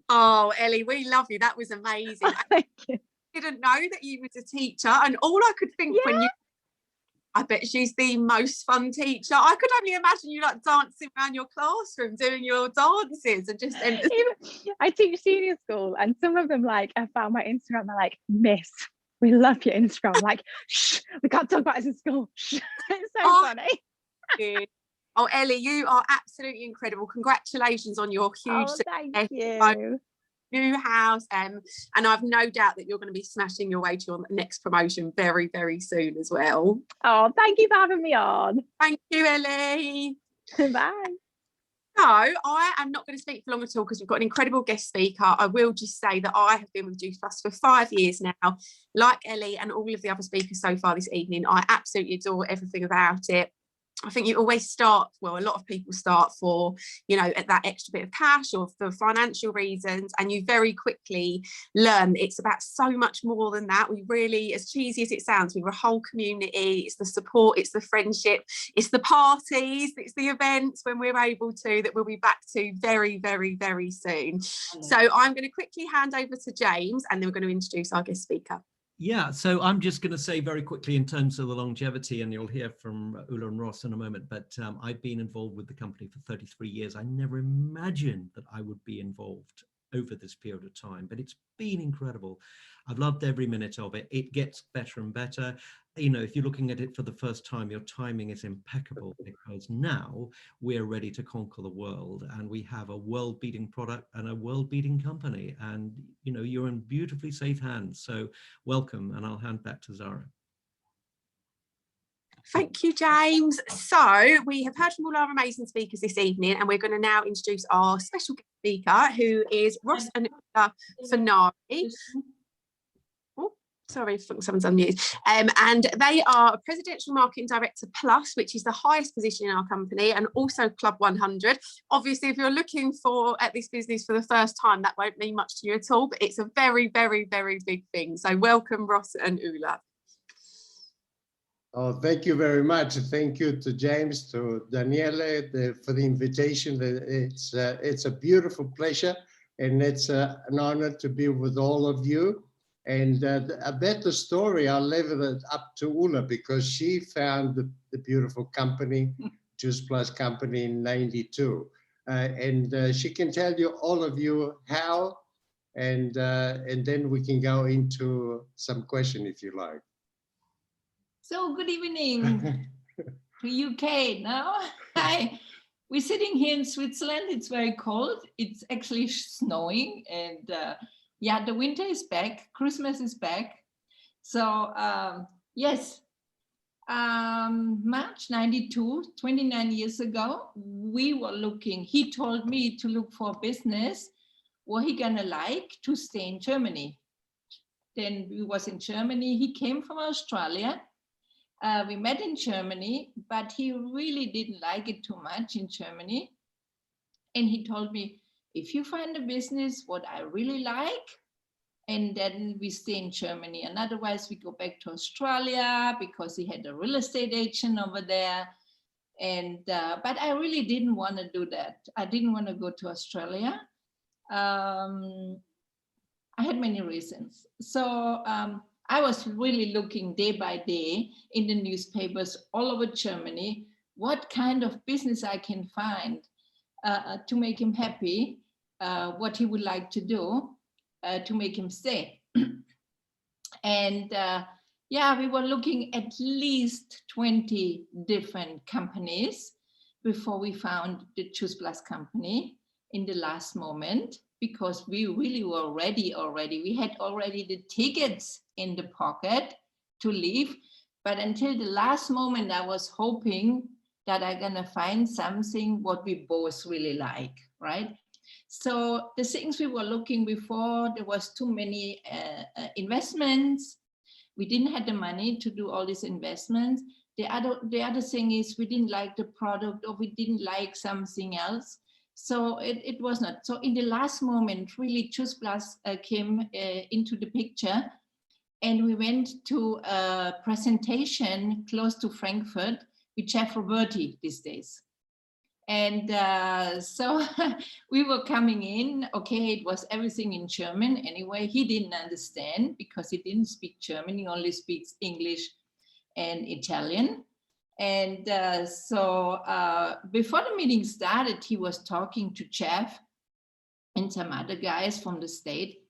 Oh, Ellie, we love you. That was amazing. Thank you. I didn't know that you was a teacher, and all I could think when you, I bet she's the most fun teacher. I could only imagine you like dancing around your classroom, doing your dances, and just. I teach senior school, and some of them like I found my Instagram. They're like, "Miss, we love your Instagram." I'm like, shh, we can't talk about this in school. Shh. It's so funny. Oh, Ellie, you are absolutely incredible. Congratulations on your huge thank you. New house. And I've no doubt that you're going to be smashing your way to your next promotion very, very soon as well. Oh, thank you for having me on. Thank you, Ellie. Bye. So I am not going to speak for long at all because we've got an incredible guest speaker. I will just say that I have been with Juice Plus for 5 years now. Like Ellie and all of the other speakers so far this evening, I absolutely adore everything about it. I think you always start, well, a lot of people start for, you know, at that extra bit of cash or for financial reasons, and you very quickly learn it's about so much more than that. We really, as cheesy as it sounds, we're a whole community. It's the support, it's the friendship, it's the parties, it's the events when we're able to, that we'll be back to very, very, very soon. So I'm going to quickly hand over to James, and then we're going to introduce our guest speaker. Yeah, so I'm just going to say very quickly in terms of the longevity, and you'll hear from Ulla and Ross in a moment, but I've been involved with the company for 33 years. I never imagined that I would be involved over this period of time, but it's been incredible. I've loved every minute of it. It gets better and better. You know, if you're looking at it for the first time, your timing is impeccable, because now we're ready to conquer the world, and we have a world-beating product and a world-beating company, and you know, you're in beautifully safe hands. So welcome, and I'll hand back to Sara. Thank you, James. So we have heard from all our amazing speakers this evening, and we're going to now introduce our special guest speaker, who is Ross and Ulla Furnari. Sorry, someone's unmuted. And they are Presidential Marketing Director Plus, which is the highest position in our company, and also Club 100. Obviously, if you're looking at this business for the first time, that won't mean much to you at all, but it's a very, very, very big thing. So welcome, Ross and Ulla. Oh, thank you very much. Thank you to James, to Daniele for the invitation. It's a beautiful pleasure, and it's an honor to be with all of you. And I bet the story, I'll leave it up to Ulla, because she found the beautiful company, Juice Plus company, in '92. And she can tell you, all of you, how, and then we can go into some question if you like. So good evening to UK now. Hi, we're sitting here in Switzerland. It's very cold. It's actually snowing, and yeah, the winter is back. Christmas is back. So yes, March '92, 29 years ago, we were looking. He told me to look for a business what he gonna like to stay in Germany. Then we was in Germany. He came from Australia. We met in Germany, but he really didn't like it too much in Germany. And he told me, if you find a business what I really like, And then we stay in Germany. And otherwise we go back to Australia because he had a real estate agent over there. And but I really didn't want to do that. I didn't want to go to Australia. I had many reasons. So I was really looking day by day in the newspapers all over Germany, what kind of business I can find to make him happy, what he would like to do to make him stay. And yeah, we were looking at least 20 different companies before we found the Choose Plus company in the last moment, because we really were ready already. We had already the tickets in the pocket to leave, but until the last moment, I was hoping that I'm gonna find something what we both really like, right? So the things we were looking before, there was too many investments. We didn't have the money to do all these investments. The other thing is we didn't like the product, or we didn't like something else. So it was not. So in the last moment, really Choose Plus came into the picture, and we went to a presentation close to Frankfurt with Jeff Roberti these days. And so we were coming in, okay, it was everything in German. Anyway, he didn't understand because he didn't speak German, he only speaks English and Italian. And so before the meeting started, he was talking to Jeff and some other guys from the state.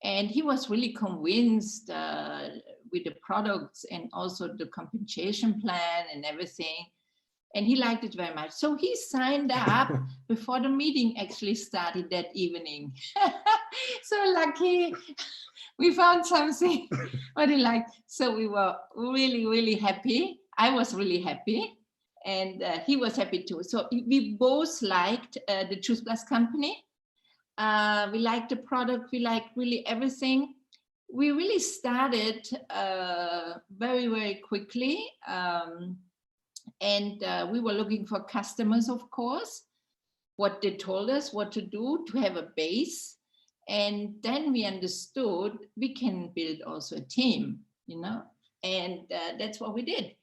And he was really convinced with the products and also the compensation plan and everything. And he liked it very much. So he signed up before the meeting actually started that evening. So lucky, we found something what he liked. So we were really, really happy. I was really happy, and he was happy too. So we both liked the Choose Plus company. We liked the product. We liked really everything. We really started very, very quickly. And we were looking for customers, of course, what they told us what to do to have a base. And then we understood we can build also a team, you know, and that's what we did.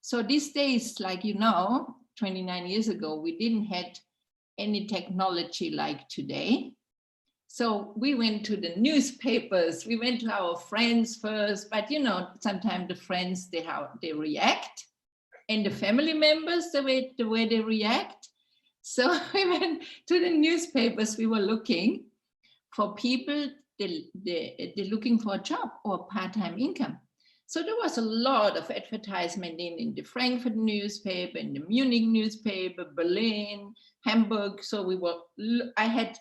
So these days, like, you know, 29 years ago, we didn't have any technology like today. So we went to the newspapers, we went to our friends first, but you know, sometimes the friends, how they react. And the family members, the way they react. So we went to the newspapers. We were looking for people, they're looking for a job or part-time income. So there was a lot of advertisement in the Frankfurt newspaper, in the Munich newspaper, Berlin, Hamburg. So I had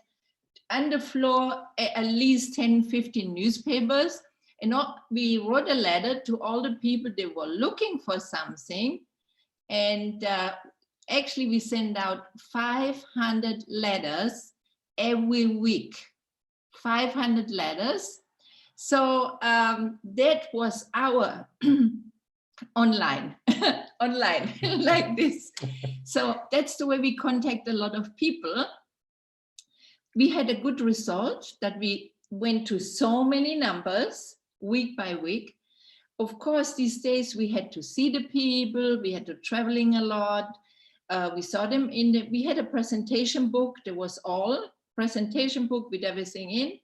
on the floor at least 10, 15 newspapers. And we wrote a letter to all the people that were looking for something. And actually, we send out 500 letters every week, 500 letters. So that was our online like this. So that's the way we contact a lot of people. We had a good result that we went to so many numbers week by week. Of course, these days we had to see the people, we had to traveling a lot. We saw them we had a presentation book, there was all presentation book with everything in.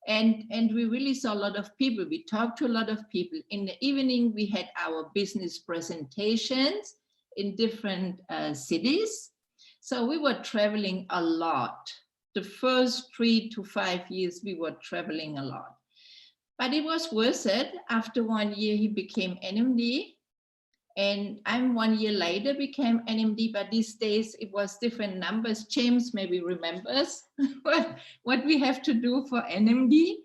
And we really saw a lot of people. We talked to a lot of people. In the evening, we had our business presentations in different cities. So we were traveling a lot. The first 3 to 5 years, we were traveling a lot. But it was worth it. After 1 year, he became NMD. And I'm 1 year later became NMD, but these days it was different numbers. James maybe remembers what we have to do for NMD.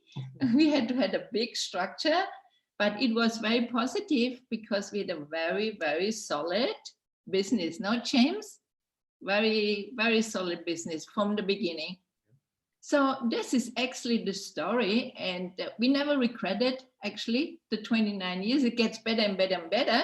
We had to have a big structure, but it was very positive because we had a very, very solid business. No, James? Very, very solid business from the beginning. So this is actually the story, and we never regretted actually the 29 years. It gets better and better and better.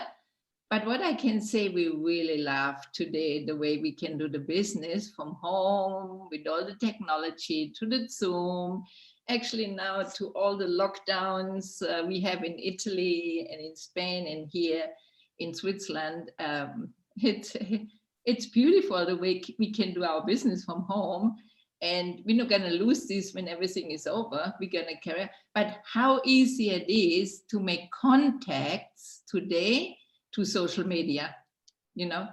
But what I can say, we really love today the way we can do the business from home with all the technology to the Zoom. actually now to all the lockdowns we have in Italy and in Spain and here in Switzerland. It's beautiful the way we can do our business from home, and we're not going to lose this when everything is over. We're going to carry on. But how easy it is to make contacts today to social media, you know?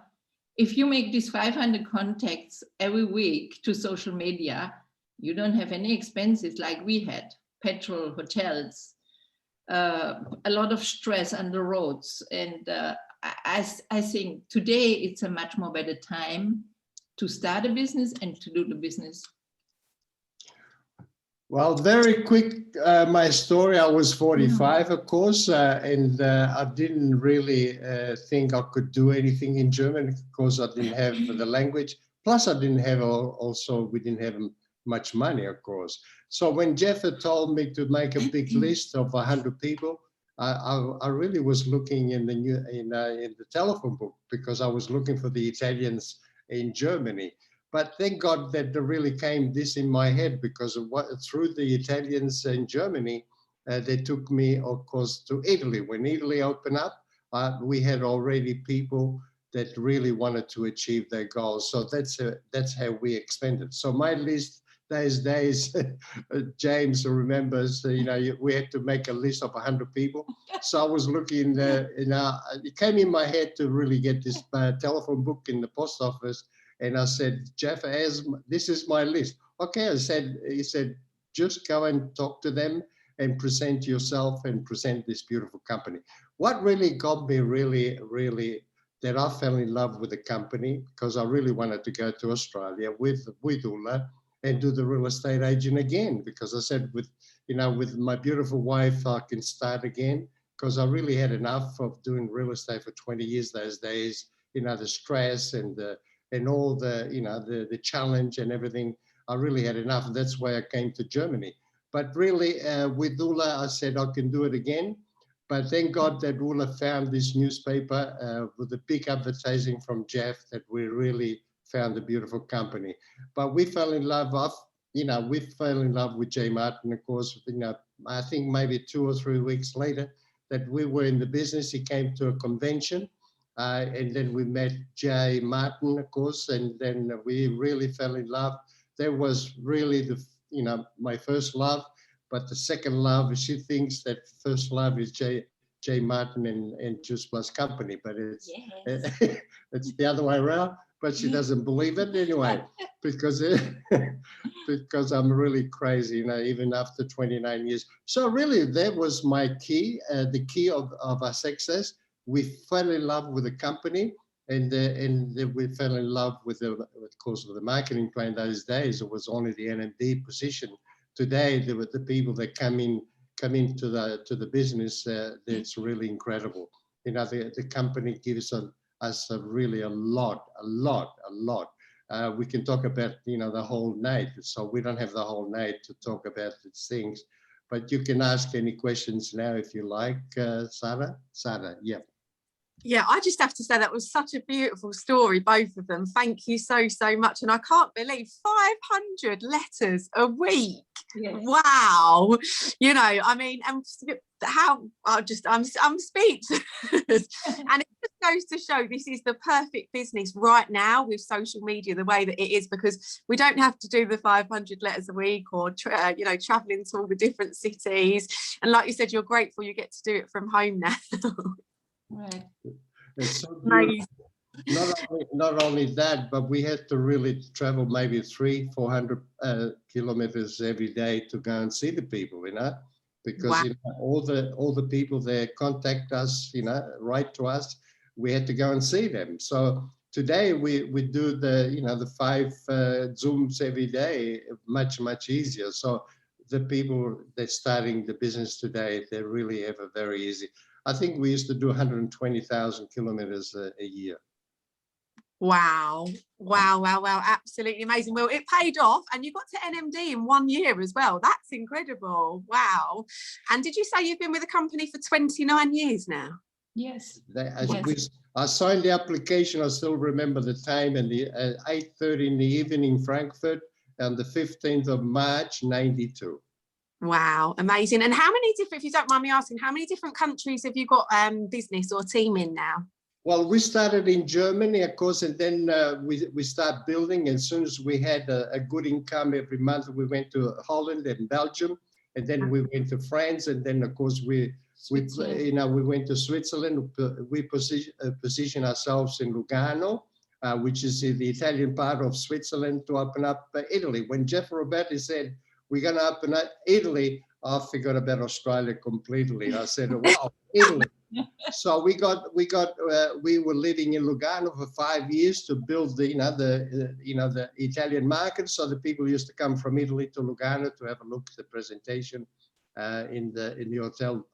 If you make these 500 contacts every week to social media, you don't have any expenses like we had, petrol, hotels, a lot of stress on the roads. And I think today it's a much more better time to start a business and to do the business. Well, very quick, my story. I was 45, of course, and I didn't really think I could do anything in German because I didn't have the language. Plus, I didn't have we didn't have much money, of course. So when Jeff had told me to make a big list of 100 people, I really was looking in the telephone book because I was looking for the Italians in Germany. But thank God that there really came this in my head, because of through the Italians in Germany, they took me, of course, to Italy. When Italy opened up, we had already people that really wanted to achieve their goals. So that's how we expanded. So my list, those days, James remembers, we had to make a list of 100 people. So I was looking, it came in my head to really get this telephone book in the post office. And I said, Jeff, this is my list. Okay, he said, just go and talk to them and present yourself and present this beautiful company. What really got me really, that I fell in love with the company, because I really wanted to go to Australia with Ulla and do the real estate agent again, because I said with my beautiful wife, I can start again, because I really had enough of doing real estate for 20 years those days, the stress and all the challenge and everything. I really had enough. That's why I came to Germany. But really, with Ulla, I said I can do it again. But thank God that Ulla found this newspaper with a big advertising from Jeff, that we really found a beautiful company. But we fell in love with Jay Martin, of course. I think maybe 2 or 3 weeks later that we were in the business, he came to a convention. And then we met Jay Martin, of course, and then we really fell in love. That was really my first love. But the second love, she thinks that first love is Jay Martin and Juice Plus Company, but it's it's the other way around. But she doesn't believe it anyway, because I'm really crazy, even after 29 years. So really, that was my key, the key of our success. We fell in love with the company, and we fell in love with of course, with the marketing plan. Those days, it was only the NMD position. Today, there were the people that come into the business. It's really incredible. The company gives us really a lot. We can talk about the whole night. So we don't have the whole night to talk about these things, but you can ask any questions now if you like, Sara. Sara, yeah. Yeah, I just have to say that was such a beautiful story, both of them. Thank you so much. And I can't believe 500 letters a week. Yes. Wow. I mean, I'm speechless. And it just goes to show this is the perfect business right now with social media, the way that it is, because we don't have to do the 500 letters a week or traveling to all the different cities. And like you said, you're grateful you get to do it from home now. Right. It's so beautiful. Not only that, but we had to really travel maybe 300-400 kilometers every day to go and see the people, because wow. All the people that contact us, write to us, we had to go and see them. So today we do the 5 Zooms every day, much easier. So the people that starting the business today, they really have a very easy. I think we used to do 120,000 kilometers a year. Wow. Absolutely amazing. Well, it paid off, and you got to NMD in 1 year as well. That's incredible. Wow. And did you say you've been with the company for 29 years now? Yes. I signed the application. I still remember the time, and the 8:30 in the evening in Frankfurt on the 15th of March, 92. Wow, amazing. And how many different, if you don't mind me asking, how many different countries have you got business or team in now? Well, we started in Germany, of course, and then we start building. As soon as we had a good income every month, we went to Holland and Belgium, and then we went to France, and then of course we went to Switzerland. We position ourselves in Lugano, which is in the Italian part of Switzerland, to open up Italy. When Jeff Roberti said we're going to open up Italy, I forgot about Australia completely. I said, wow, Italy. So we were living in Lugano for 5 years to build the Italian market. So the people used to come from Italy to Lugano to have a look at the presentation in the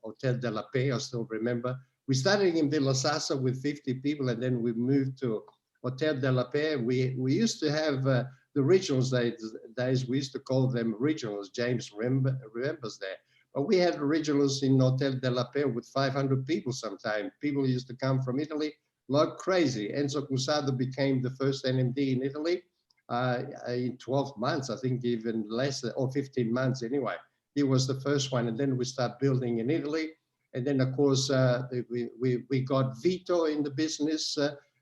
Hotel della Paix. I still remember. We started in Villa Sassa with 50 people, and then we moved to Hotel della Paix. We used to have the regionals days. We used to call them regionals. James remembers that. But we had regionals in Hotel della Paix with 500 people sometimes. People used to come from Italy like crazy. Enzo Cusado became the first NMD in Italy in 12 months, I think even less, or 15 months anyway. He was the first one, and then we start building in Italy. And then, of course, we got Vito in the business.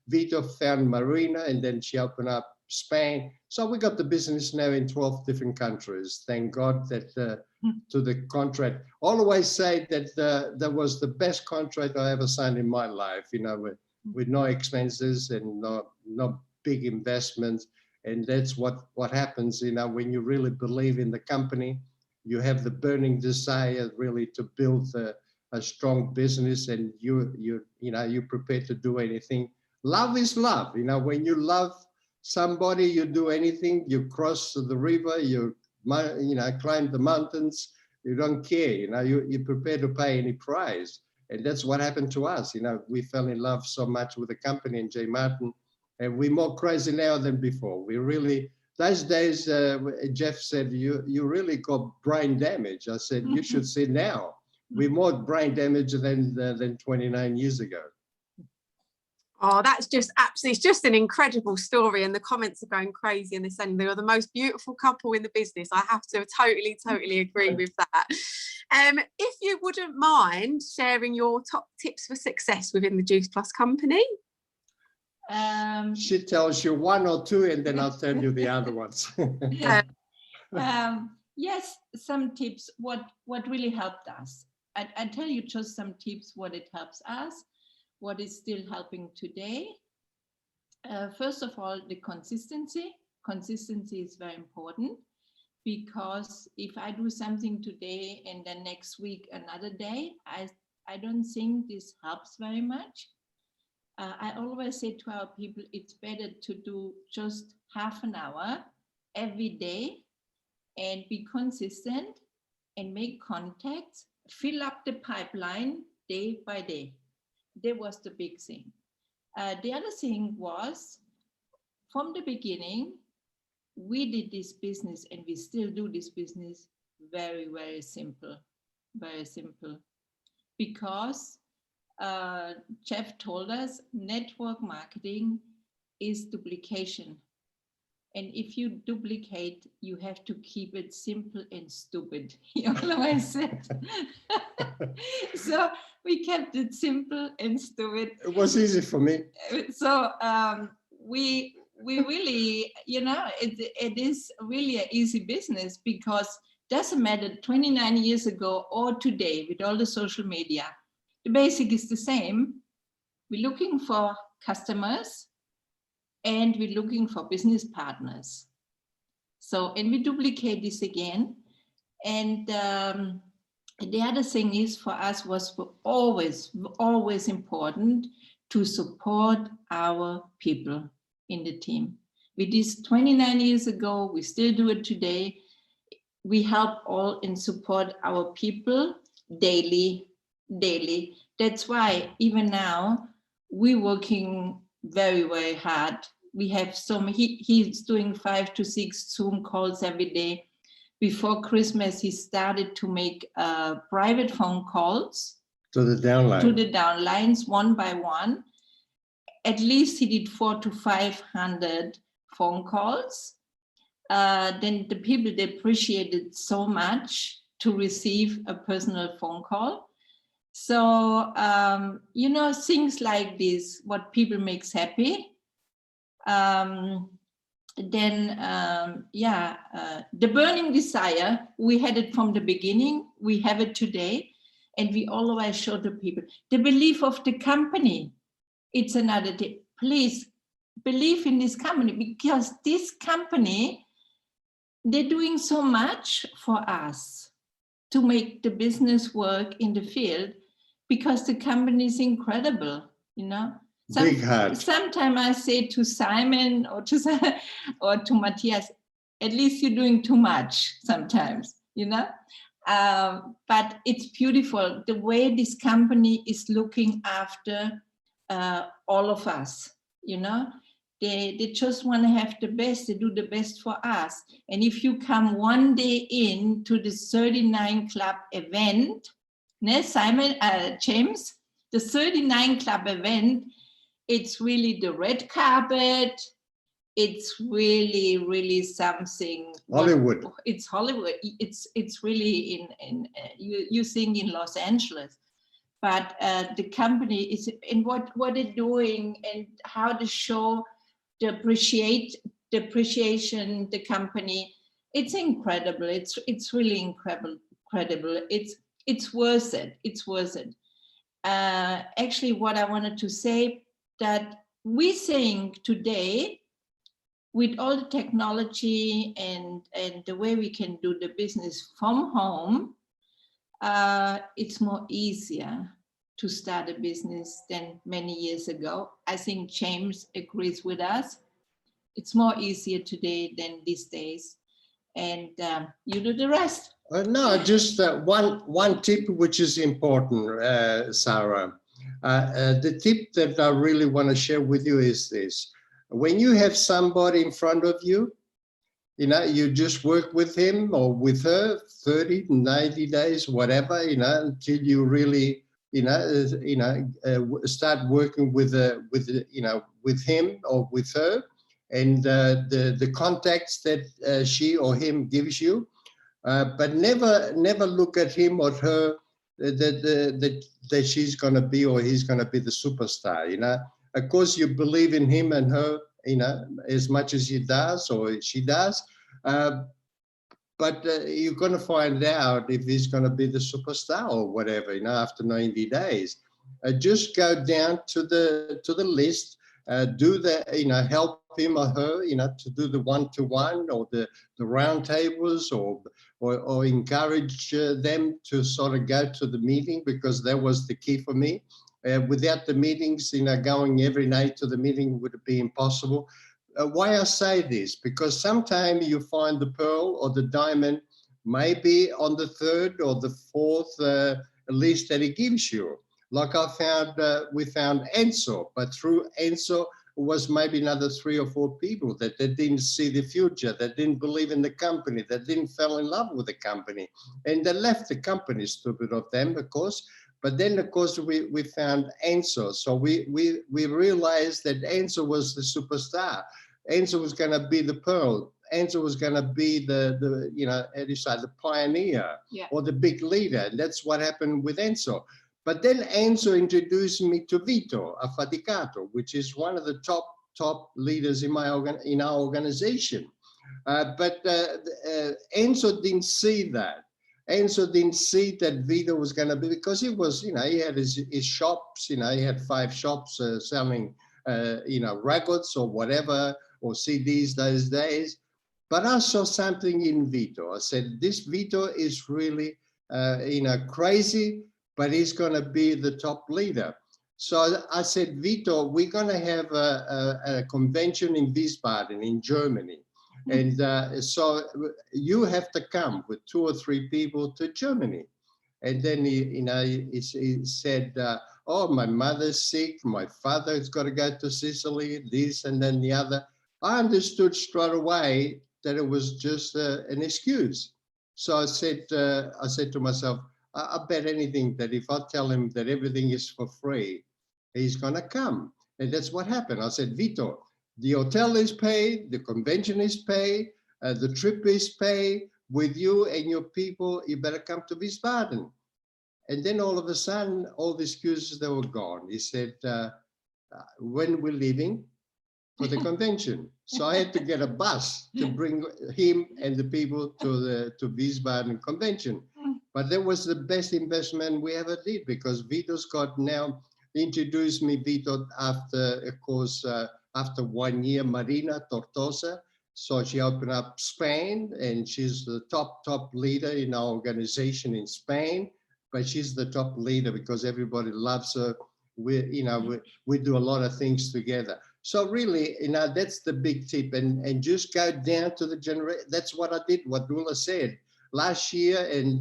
Vito found Marina, and then she opened up Spain. So we got the business now in 12 different countries. Thank God that to the contract. I always say that that was the best contract I ever signed in my life, with no expenses and no big investments. And that's what happens, when you really believe in the company, you have the burning desire really to build a strong business, and you're prepared to do anything. Love is love. When you love somebody, you do anything. You cross the river, you climb the mountains. You don't care. You're prepared to pay any price. And that's what happened to us. We fell in love so much with the company and J. Martin, and we're more crazy now than before. We really, those days, Jeff said, you really got brain damage. I said, you should see now. We're more brain damage than 29 years ago. Oh, that's just absolutely, it's just an incredible story, and the comments are going crazy, and they're saying they are the most beautiful couple in the business. I have to totally agree with that. If you wouldn't mind sharing your top tips for success within the Juice Plus company. She tells you one or two, and then I'll tell you the other ones. Yes, some tips, what really helped us. I tell you just some tips, what it helps us, what is still helping today. First of all, the consistency. Consistency is very important, because if I do something today and then next week another day, I don't think this helps very much. I always say to our people, it's better to do just half an hour every day and be consistent and make contacts, fill up the pipeline day by day. That was the big thing. The other thing was, from the beginning, we did this business, and we still do this business very, very simple, because Jeff told us network marketing is duplication. And if you duplicate, you have to keep it simple and stupid. He always said. So we kept it simple and stupid. It was easy for me. So we really, it is really an easy business, because it doesn't matter 29 years ago or today with all the social media. The basic is the same. We're looking for customers, and we're looking for business partners. So, and we duplicate this again. And the other thing is, for us was always important to support our people in the team. We did this 29 years ago, we still do it today. We help all and support our people daily. That's why even now we're working very, very hard. We have he's doing 5 to 6 Zoom calls every day. Before Christmas, he started to make private phone calls to the downlines, one by one. At least he did 400 to 500 phone calls. Then the people, they appreciated so much. to receive a personal phone call. So, you know, things like this, what people makes happy. The burning desire, we had it from the beginning, we have it today, and we always show the people. The belief of the company, it's another thing. Please believe in this company, because this company, they're doing so much for us to make the business work in the field, because the company is incredible, you know. Big heart. Sometimes I say to Simon or to Matthias, at least you're doing too much sometimes, you know. But it's beautiful the way this company is looking after all of us, you know. They just want to have the best, they do the best for us. And if you come one day in to the 39 Club event, Simon, James, the 39 Club event, it's really the red carpet. It's really, really something. Hollywood. It's Hollywood. It's really you think in Los Angeles, but the company is in what they're doing and how to show the appreciation the company. It's incredible. It's really incredible. It's worth it. It's worth it. Actually, what I wanted to say, that we think today, with all the technology and the way we can do the business from home, it's more easier to start a business than many years ago. I think James agrees with us. It's more easier today than these days. And you do the rest. No, just one tip which is important, Sara. The tip that I really want to share with you is this. When you have somebody in front of you, you know, you just work with him or with her 30, 90 days, whatever, you know, until you really, start working with him or with her, and the contacts that she or him gives you. But never look at him or her that she's going to be or he's going to be the superstar, you know. Of course, you believe in him and her, you know, as much as he does or she does. But you're going to find out if he's going to be the superstar or whatever, you know, after 90 days. Just go down to the list, do the, you know, help him or her, you know, to do the one-to-one or the round tables, or encourage them to sort of go to the meeting, because that was the key for me. Without the meetings, you know, going every night to the meeting would be impossible. Why I say this? Because sometimes you find the pearl or the diamond maybe on the third or the fourth list that it gives you. Like I found, we found Enzo, but through Enzo was maybe another 3 or 4 people that they didn't see the future, that didn't believe in the company, that didn't fall in love with the company, and they left the company, stupid of them, of course. But then, of course, we found Enzo. So we realized that Enzo was the superstar. Enzo was going to be the pearl. Enzo was going to be the you know, the pioneer, yeah, or the big leader. And that's what happened with Enzo. But then Enzo introduced me to Vito Affaticato, which is one of the top leaders in our organization. But Enzo didn't see that. Enzo didn't see that Vito was going to be, because he was, you know, he had his shops, you know, he had 5 shops selling, you know, records or whatever, or CDs those days. But I saw something in Vito. I said, this Vito is really, you know, crazy, but he's going to be the top leader. So I said, Vito, we're going to have a convention in Wiesbaden in Germany. And so you have to come with 2 or 3 people to Germany. And then he said, oh, my mother's sick, my father's got to go to Sicily, this and then the other. I understood straight away that it was just an excuse. So I said to myself, I bet anything that if I tell him that everything is for free, he's going to come. And that's what happened. I said, Vito, the hotel is paid, the convention is paid, the trip is paid, with you and your people, you better come to Wiesbaden. And then all of a sudden, all the excuses, they were gone. He said, when we're leaving for the convention. So I had to get a bus to bring him and the people to Wiesbaden convention. But that was the best investment we ever did, because Vito's got now introduced me, Vito, after, of course, after 1 year, Marina Tortosa. So she opened up Spain, and she's the top leader in our organization in Spain. But she's the top leader because everybody loves her. We do a lot of things together. So really, that's the big tip, and just go down to the generation. That's what I did, what Ulla said. Last year and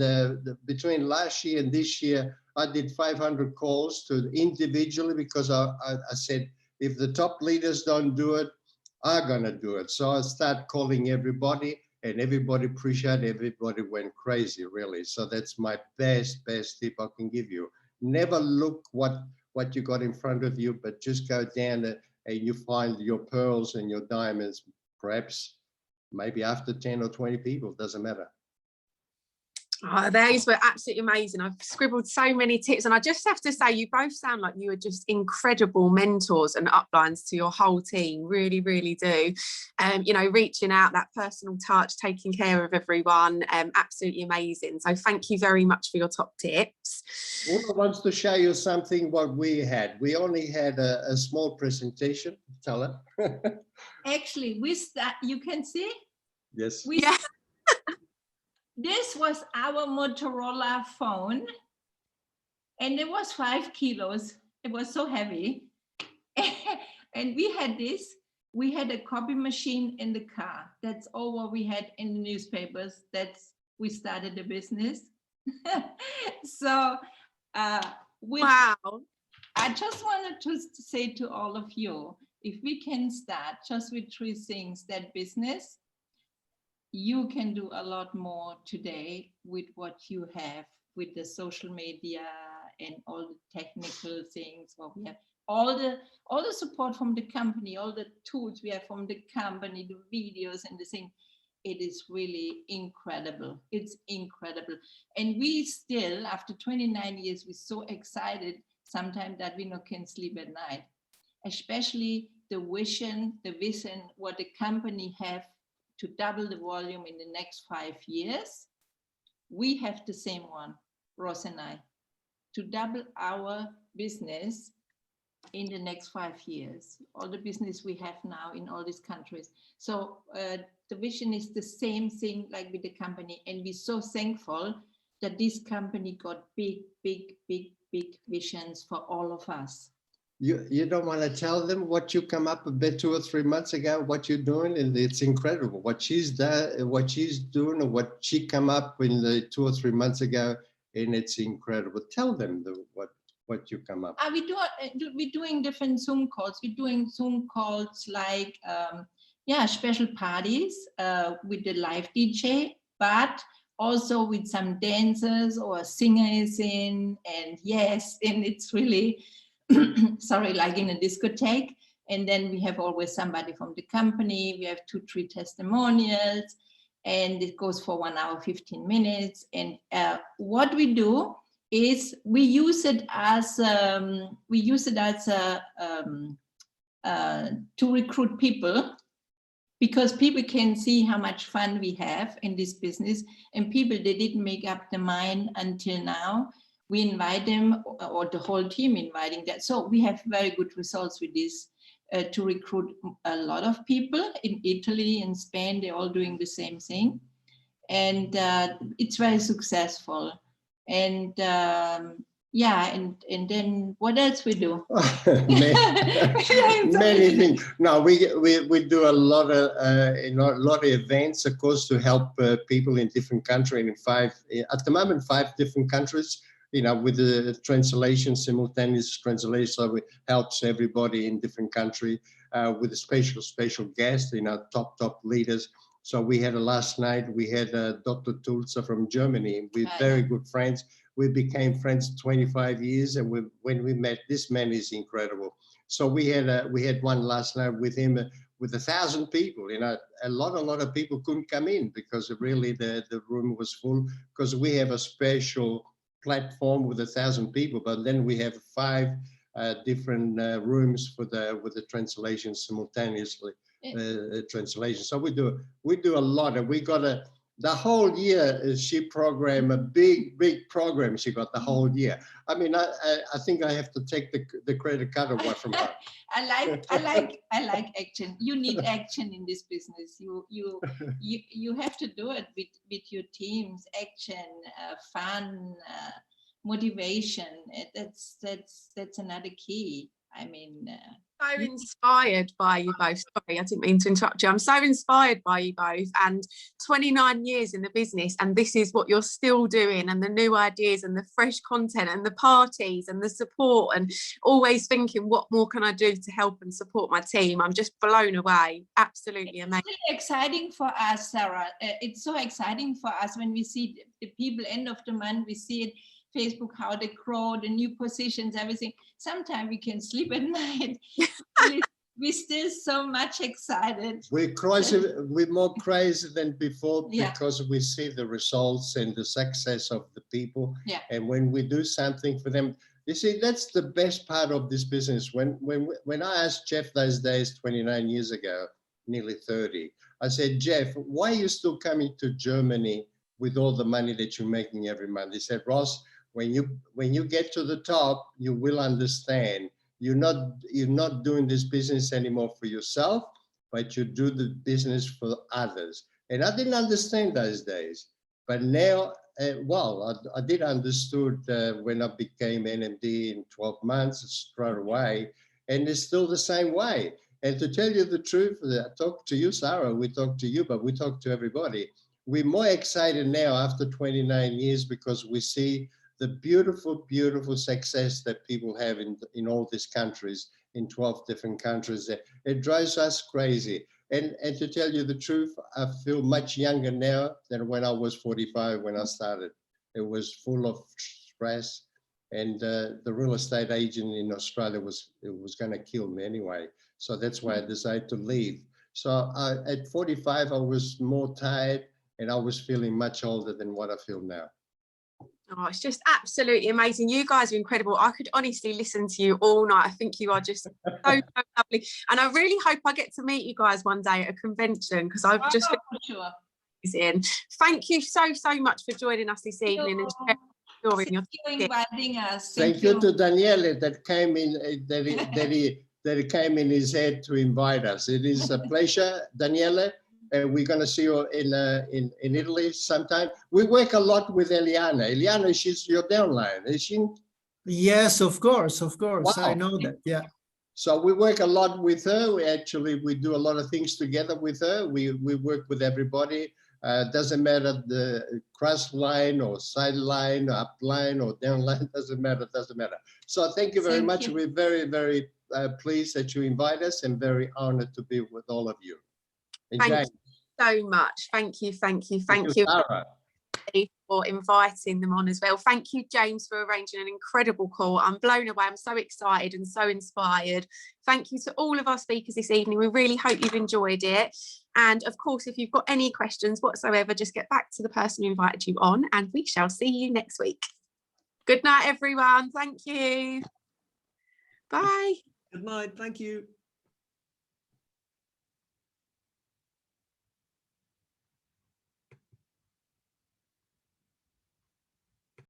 between last year and this year, I did 500 calls to individually, because I said, if the top leaders don't do it, I'm gonna do it. So I start calling everybody, and everybody appreciated, everybody went crazy, really. So that's my best tip I can give you. Never look what you got in front of you, but just go down and you find your pearls and your diamonds, perhaps maybe after 10 or 20 people, doesn't matter. Oh, those were absolutely amazing. I've scribbled so many tips, and I just have to say, you both sound like you are just incredible mentors and uplines to your whole team. Really, really do. You know, reaching out, that personal touch, taking care of everyone. Absolutely amazing. So thank you very much for your top tips. Ulla wants to show you something what we had. We only had a small presentation. Tell her. Actually, you can see? Yes. This was our Motorola phone, and it was 5 kilos. It was so heavy. And we had this. We had a copy machine in the car. That's all what we had in the newspapers. We started the business. So wow. I just wanted to say to all of you, if we can start just with 3 things, that business, you can do a lot more today with what you have, with the social media and all the technical things. What we have, all the support from the company, all the tools we have from the company, the videos and the thing. It is really incredible. It's incredible. And we still, after 29 years, we're so excited sometimes that we not can sleep at night, especially the vision, what the company have to double the volume in the next 5 years. We have the same one, Ross and I, to double our business in the next 5 years, all the business we have now in all these countries. So the vision is the same thing like with the company, and we're so thankful that this company got big visions for all of us. You don't want to tell them what you come up with 2 or 3 months ago, what you're doing, and it's incredible what she's doing, and what she come up with 2 or 3 months ago, and it's incredible. Tell them what you come up with. We're doing different Zoom calls. We're doing Zoom calls like special parties with the live DJ, but also with some dancers or singers in, and it's really sorry, like in a discotheque. And then we have always somebody from the company. We have 2-3 testimonials, and it goes for 1 hour, 15 minutes. And what we do is we use it as to recruit people, because people can see how much fun we have in this business, and people, they didn't make up their mind until now. We invite them, or the whole team inviting that. So we have very good results with this to recruit a lot of people in Italy and Spain. They're all doing the same thing. And it's very successful. And and then what else we do? Many things. No, we do a lot of events, of course, to help people in different countries. At the moment, 5 different countries. With the translation, simultaneous translation, so it helps everybody in different country with a special guest, top leaders. So we had last night, we had Dr. Tulsa from Germany. We're very good friends. We became friends 25 years, and when we met, this man is incredible. So we had one last night with him. with 1,000 people. You know, a lot of people couldn't come in because really the room was full, because we have a special platform with 1,000 people, but then we have 5 different rooms with the translation simultaneously. Translation. So we do a lot, and we got the whole year. She programmed a big program. She got the whole year. I mean, I think I have to take the credit card away from her. I like action. You need action in this business. You have to do it with your teams. Action, fun, motivation. That's another key. I mean, so inspired by you both. Sorry, I didn't mean to interrupt you. I'm so inspired by you both, and 29 years in the business, and this is what you're still doing, and the new ideas and the fresh content and the parties and the support, and always thinking, what more can I do to help and support my team? I'm just blown away. Absolutely amazing. It's really exciting for us, Sarah. It's so exciting for us when we see the people end of the month. We see it. Facebook, how they grow, the new positions, everything. Sometimes we can sleep at night. We're still so much excited. We're more crazy than before, because we see the results and the success of the people. Yeah. And when we do something for them, you see, that's the best part of this business. When I asked Jeff those days, 29 years ago, nearly 30, I said, Jeff, why are you still coming to Germany with all the money that you're making every month? He said, Ross, when you get to the top, you will understand. You're not doing this business anymore for yourself, but you do the business for others. And I didn't understand those days, but now, I did understood when I became NMD in 12 months straight away, and it's still the same way. And to tell you the truth, I talk to you, Sarah, we talk to you, but we talk to everybody. We're more excited now after 29 years because we see the beautiful, beautiful success that people have in all these countries, in 12 different countries. It drives us crazy. And to tell you the truth, I feel much younger now than when I was 45 when I started. It was full of stress, and the real estate agent in Australia was going to kill me anyway. So that's why I decided to leave. So at 45, I was more tired, and I was feeling much older than what I feel now. Oh, it's just absolutely amazing. You guys are incredible. I could honestly listen to you all night. I think you are just so lovely. And I really hope I get to meet you guys one day at a convention, because I've just sure. In. Thank you so much for joining us this evening and sharing your inviting us. Thank you to Daniele that came in, that it came in his head to invite us. It is a pleasure, Daniele. We're going to see you in Italy sometime. We work a lot with Eliana. Eliana, she's your downline, is she? Yes, of course. Wow. I know that, yeah. So we work a lot with her. We do a lot of things together with her. We work with everybody. Doesn't matter the cross line or side line, or up line or down line, doesn't matter. So thank you very much. We're very, very pleased that you invite us, and very honored to be with all of you. Thank you so much. Thank you, Sarah, for inviting them on as well. Thank you, James, for arranging an incredible call. I'm blown away. I'm so excited and so inspired. Thank you to all of our speakers this evening. We really hope you've enjoyed it. And of course, if you've got any questions whatsoever, just get back to the person who invited you on, and we shall see you next week. Good night, everyone. Thank you. Bye. Good night. Thank you.